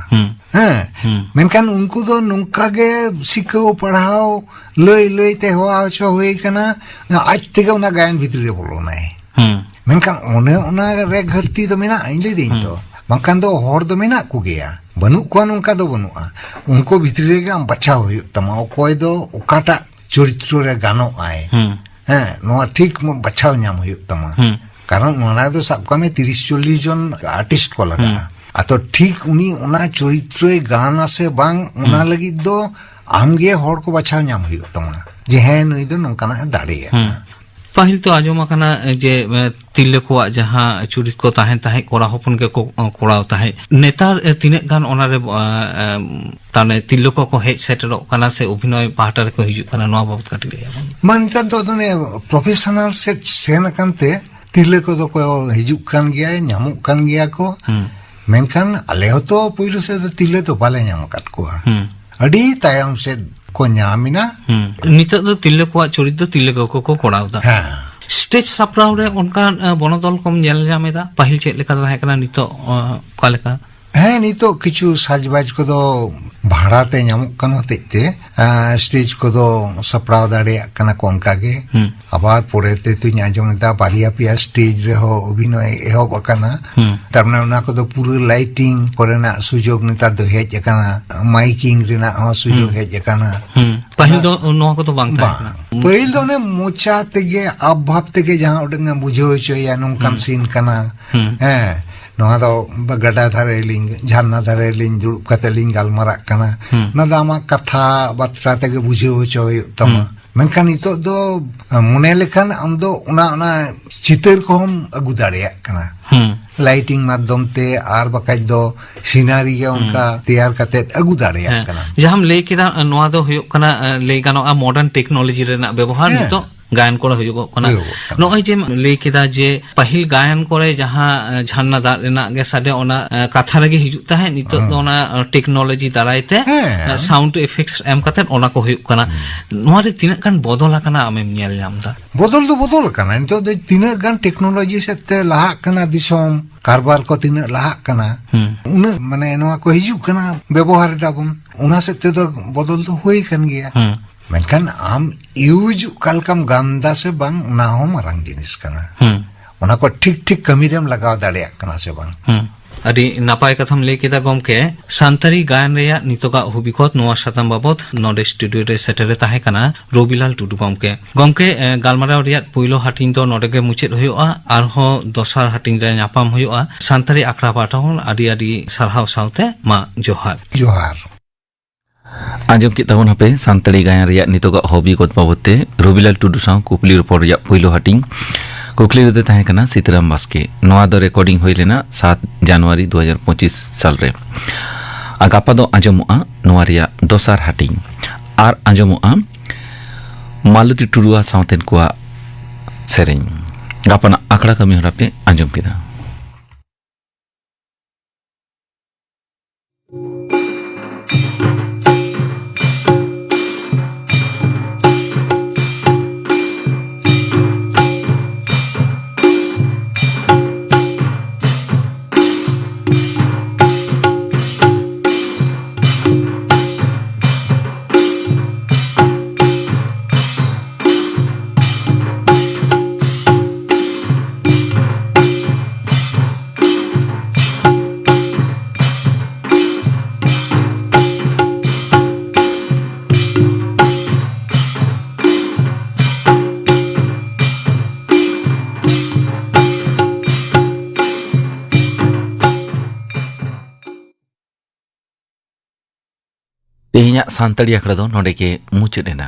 ᱢᱮᱱᱠᱷᱟᱱ ᱩᱱᱠᱩ ᱫᱚ ᱱᱚᱝᱠᱟ ᱜᱮ ᱥᱤᱠᱷᱟᱹᱣ ᱯᱟᱲᱦᱟᱣ ᱞᱟᱹᱭ ᱛᱮ ᱦᱚᱣᱟ ᱦᱚᱪᱚ ᱦᱩᱭ ᱠᱟᱱᱟ ᱟᱡ ᱛᱮᱜᱮ ᱚᱱᱟ ᱜᱟᱭᱟᱱ ᱵᱷᱤᱛᱨᱤ ᱨᱮ ᱵᱚᱞᱚᱱᱟᱭ ᱢᱮᱱᱠᱷᱟᱱ ᱚᱱᱟ ᱨᱮ ᱜᱷᱟᱹᱴᱛᱤ ᱫᱚ ᱢᱮᱱᱟᱜᱼᱟ ᱤᱧ ᱞᱟᱹᱭᱫᱟᱹᱧ ᱛᱚ ᱵᱟᱝᱠᱷᱟᱱ ᱫᱚ ᱦᱚᱲ ᱫᱚ ᱢᱮᱱᱟᱜ ᱠᱚᱜᱮᱭᱟ ᱵᱟᱹᱱᱩᱜ ᱠᱚᱣᱟ ᱱᱚᱝᱠᱟ ᱫᱚ ᱵᱟᱹᱱᱩᱜᱼᱟ ᱩᱱᱠᱩ ᱵᱷᱤᱛᱨᱤ ᱨᱮᱜᱮ ᱟᱢ ᱵᱟᱪᱷᱟᱣ ᱦᱩᱭᱩᱜ ᱛᱟᱢᱟ ᱚᱠᱚᱭ ᱫᱚ ᱚᱠᱟᱴᱟᱜ ᱪᱚᱨᱤᱛᱨᱚ ᱨᱮ ᱜᱟᱱᱚᱜ ᱟᱭ ᱱᱚᱣᱟ ᱴᱷᱤᱠ ᱵᱟᱪᱷᱟᱣ ᱧᱟᱢ ᱦᱩᱭᱩᱜ ᱛᱟᱢᱟ কারণ ওনারা তো সব কমে 30-40 জন আর্টিস্ট কো লাগা আতো ঠিক উনি ওনা চরিত্রই গান আছে বাং ওনা লাগিদ দো আমগে হড় কো বাছাও ñam ᱦᱩᱭᱩᱜ ᱛᱟᱢᱟ ᱡᱮ ᱦᱮᱸ ᱱᱩᱭ ᱫᱚ ᱱᱚᱝᱠᱟᱱᱟᱜ ᱫᱟᱲᱮᱭᱟᱜᱼᱟ ᱯᱟᱹᱦᱤᱞ ᱛᱚ ᱟᱸᱡᱚᱢ ᱟᱠᱟᱱᱟ ᱡᱮ ᱛᱤᱨᱞᱟᱹ ᱠᱚᱣᱟᱜ ᱡᱟᱦᱟᱸ ᱪᱩᱨᱤᱛ ᱠᱚ ᱛᱟᱦᱮᱱ ᱛᱟᱦᱮᱸᱫ ᱠᱚᱲᱟ ᱦᱚᱯᱚᱱ ᱜᱮᱠᱚ ᱠᱚᱨᱟᱣ ᱛᱟᱦᱮᱸᱫ ᱱᱮᱛᱟᱨ ᱛᱤᱱᱟᱹᱜ ᱜᱟᱱ ᱚᱱᱟᱨᱮ ᱛᱟᱱᱮ ᱛᱤᱨᱞᱟᱹ ᱠᱚ ᱦᱮᱡ ᱥᱮᱴᱮᱨᱚᱜ ᱠᱟᱱᱟ ᱥᱮ ᱚᱵᱷᱤᱱᱚᱭ ᱯᱟᱦᱴᱟ ᱨᱮᱠᱚ ᱦᱤᱡᱩᱜ ᱠᱟᱱᱟ ᱱᱚᱣᱟ ᱵᱟᱵᱚᱫ ᱠᱟᱹᱴᱤᱡ ᱞᱟᱹᱭ ᱟᱵᱚᱱ ᱢᱟ ᱱᱮᱛᱟᱨ ᱫᱚ ᱯᱨᱚᱯᱷᱮᱥᱚনাᱞ ᱥᱮᱴ ᱥᱮᱱ ᱟᱠᱟᱱᱛᱮ ᱛᱤᱨᱞᱟᱹ ᱠᱚᱫᱚ ᱠᱚ ᱦᱤᱡᱩᱜ ᱠᱟᱱ ᱜᱮᱭᱟ ᱧᱟᱢᱚᱜ ᱠᱟᱱ ᱜᱮᱭᱟ ᱠᱚ ᱢᱮᱱᱠᱷᱟᱱ ᱟᱞᱮ ᱦᱚᱸᱛᱚ ᱯᱳᱭᱞᱳ ᱥᱮᱫ ᱫᱚ ᱛᱤᱨᱞᱟᱹ ᱫᱚ ᱵᱟᱞᱮ ᱧᱟᱢ ᱟᱠᱟᱫ ᱠᱚᱣᱟ ᱟᱹᱰᱤ ᱛᱟᱭᱚᱢ ᱥᱮᱫ ᱠᱚ ᱧᱟᱢᱤᱱᱟ ᱱᱤᱛᱚᱜ ᱫᱚ ᱛᱤᱨᱞᱟᱹ ᱠᱚᱣᱟᱜ ᱪᱚᱨᱤᱛ ᱫᱚ ᱛᱤᱨᱞᱟᱹ ᱠᱚ ᱠᱚᱨᱟᱣ ᱫᱟ ᱥᱴᱮᱡ ᱥᱟᱯᱲᱟᱣ ᱨᱮ ᱚᱱᱠᱟᱱ ᱵᱚᱱᱚᱫᱚᱞ ᱠᱚᱢ ᱧᱮᱞ ᱧᱟᱢ ᱮᱫᱟ ᱯᱟᱹᱦᱤᱞ ᱪᱮᱫ ᱞᱮᱠᱟ ᱛᱟᱦᱮᱸ ᱠᱟᱱᱟ ᱱᱤᱛᱚᱜ ᱚᱠᱟ ᱞᱮᱠᱟ ᱦᱮᱸ ᱱᱤᱛᱚᱜ ᱠᱤᱪᱷᱩ ᱥᱟᱡᱽᱵᱟᱡᱽ ᱠᱚᱫᱚ ᱵᱷᱟᱲᱟᱛᱮ ᱧᱟᱢᱚᱜ ᱠᱟᱱᱟ ᱦᱚᱛᱮᱡ ᱛᱮ ᱥᱴᱮᱡ ᱠᱚᱫᱚ ᱥᱟᱯᱲᱟᱣ ᱫᱟᱲᱮᱭᱟᱜ ᱠᱟᱱᱟ ᱠᱚ ᱚᱱᱠᱟᱜᱮ ᱟᱵᱟᱨ ᱯᱚᱨᱮᱛᱮ ᱛᱩᱧ ᱟᱸᱡᱚᱢ ᱮᱫᱟ ᱵᱟᱨᱭᱟ ᱯᱮᱭᱟ ᱥᱴᱮᱡ ᱨᱮᱦᱚᱸ ᱚᱵᱷᱤᱱᱚᱭ ᱮᱦᱚᱵ ᱟᱠᱟᱱᱟ ᱛᱟᱨᱢᱟᱱᱮ ᱚᱱᱟ ᱠᱚᱫᱚ ᱯᱩᱨᱟᱹ ᱞᱟইᱴᱤᱝ ᱠᱚᱨᱮᱱᱟᱜ ᱥᱩᱡᱳᱜ ᱱᱮᱛᱟর ᱫᱚ ᱦᱮᱡ ᱟᱠᱟᱱᱟ ᱢᱟইকিং ᱨᱮᱱᱟᱜ ᱦᱚᱸ ᱥᱩᱡᱳᱜ ᱦᱮᱡ ᱟᱠᱟᱱᱟ ᱯᱟᱹᱦᱤᱞ ᱫᱚ ᱱᱚᱣᱟ ᱠᱚᱫᱚ ᱵᱟᱝ ᱛᱟᱦᱮᱸ ᱠᱟᱱᱟ ᱯᱟᱹᱦᱤᱞ ᱫᱚ ᱚᱱᱮ ᱢᱚᱪᱟ ᱛᱮᱜᱮ ᱟᱵᱷᱟᱵ ᱛᱮᱜᱮ ᱡᱟᱦᱟᱸ ᱩᱰᱟᱹᱝ ᱵᱩᱡᱷᱟᱹᱣ ᱦᱚᱪᱚᱭᱟ ᱱᱚᱝᱠᱟᱱ ᱥᱤᱱ ᱠᱟᱱᱟ ᱦᱮᱸ ᱱᱚᱣᱟ ᱫᱚ ᱜᱟᱰᱟ ᱫᱷᱟᱨᱮ ᱞᱤᱧ ᱡᱷᱟᱨᱱᱟ ᱫᱷᱟᱨᱮ ᱞᱤᱧ ᱫᱩᱲᱩᱵ ᱠᱟᱛᱮ ᱞᱤᱧ ᱜᱟᱞᱢᱟᱨᱟᱜ ᱠᱟᱱᱟ ᱚᱱᱟ ᱫᱚ ᱟᱢᱟᱜ ᱠᱟᱛᱷᱟ ᱵᱟᱛᱨᱟ ᱛᱮᱜᱮ ᱵᱩᱡᱷᱟᱹᱣ ᱦᱚᱪᱚ ᱦᱩᱭᱩᱜ ᱛᱟᱢᱟ ᱢᱮᱱᱠᱷᱟᱱ ᱱᱤᱛᱚᱜ ᱫᱚ ᱢᱚᱱᱮ ᱞᱮᱠᱷᱟᱱ ᱟᱢ ᱫᱚ ᱚᱱᱟ ᱪᱤᱛᱟᱹᱨ ᱠᱚᱦᱚᱸᱢ ᱟᱹᱜᱩ ᱫᱟᱲᱮᱭᱟᱜ ᱠᱟᱱᱟ লাইটিং মাধ্যম তে আর বাকাজ ᱫᱚ সিনারি ᱜᱮ ᱚᱱᱠᱟ ᱛᱮᱭᱟᱨ ᱠᱟᱛᱮ ᱟᱹᱜᱩ ᱫᱟᱲᱮᱭᱟᱜ ᱠᱟᱱᱟ ᱡᱟᱦᱟᱸᱢ ᱞᱟᱹᱭ ᱠᱮᱫᱟ ᱱᱚᱣᱟ ᱫᱚ ᱦᱩᱭᱩᱜ ᱠᱟᱱᱟ ᱞᱟᱹᱭ ᱜᱟᱱᱚᱜᱼᱟ ᱢᱚᱰᱟᱨᱱ ᱴᱮᱠᱱᱳᱞᱚᱡᱤ ᱨᱮᱱᱟᱜ ᱵᱮᱵᱚᱦᱟᱨ ᱱᱤᱛᱚᱜ गायन को हुयुगो कना नॉय जे लई केदा जे पहिल गायन करे जहां झरना दाग रेना गे साडे ओना कथा रगे हिजुग ताहे नितो ओना टेक्नोलॉजी दारायते साउंड इफेक्ट्स एम कते ओना को हुयुग कना नोआ रे तिना गान बदल कना आमेम नेल जामदा बदल दो बदल कना नितो दे तिना गान टेक्नोलॉजी सेते लाहा कना दिसोम कारबार को तिना लाहा कना उन माने नोआ को हिजुग कना व्यवहार दाबुन ओना सेते दो बदल दो होई कन गया मेनखान आम यूज कालकम गांदा से बांग ना हो मारांग जिनिस कना ओना को ठीक ठीक कमी रेम लगाव दाड़ेया कना से बांग अडी नापाय कथम लई केदा गमके सान्तारी गायन रेया नितोगा हुबिकत नोआ साताम बाबत नोडे स्टूडियो रे सेटरे ताहे कना रबिलाल टुडू गमके गालमाराव रेया पहिलो हाटिंग दो नोडेगे मुचेद हुयुआ आरहो दोसार हाटिंग रे न्यापाम हुयुआ सान्तारी आखड़ा पाठन आडी आडी सारहाव सावते मा जोहार जोहार आजम की तबन हपे सान्ताली गायन रेया नितोगा हॉबी गत बाबते रबिलाल टुडू साव कुपली रिपोर्ट रेया पहिलो हाटिंग कुकली रे ताहे कना सीताराम बास्के नोआ दो रिकॉर्डिंग होई लेना 7 जनवरी 2025 साल रे आगापा दो आजमुआ नोआ रेया दोसार हाटिंग आर आजमुआ मालती टुडुआ सावतेन कुआ सेरेñ गापना आखड़ा कमी हरापे आजम केदा तेहिया सान्ताली आखड़ा दो नोडे के मुचाद एना।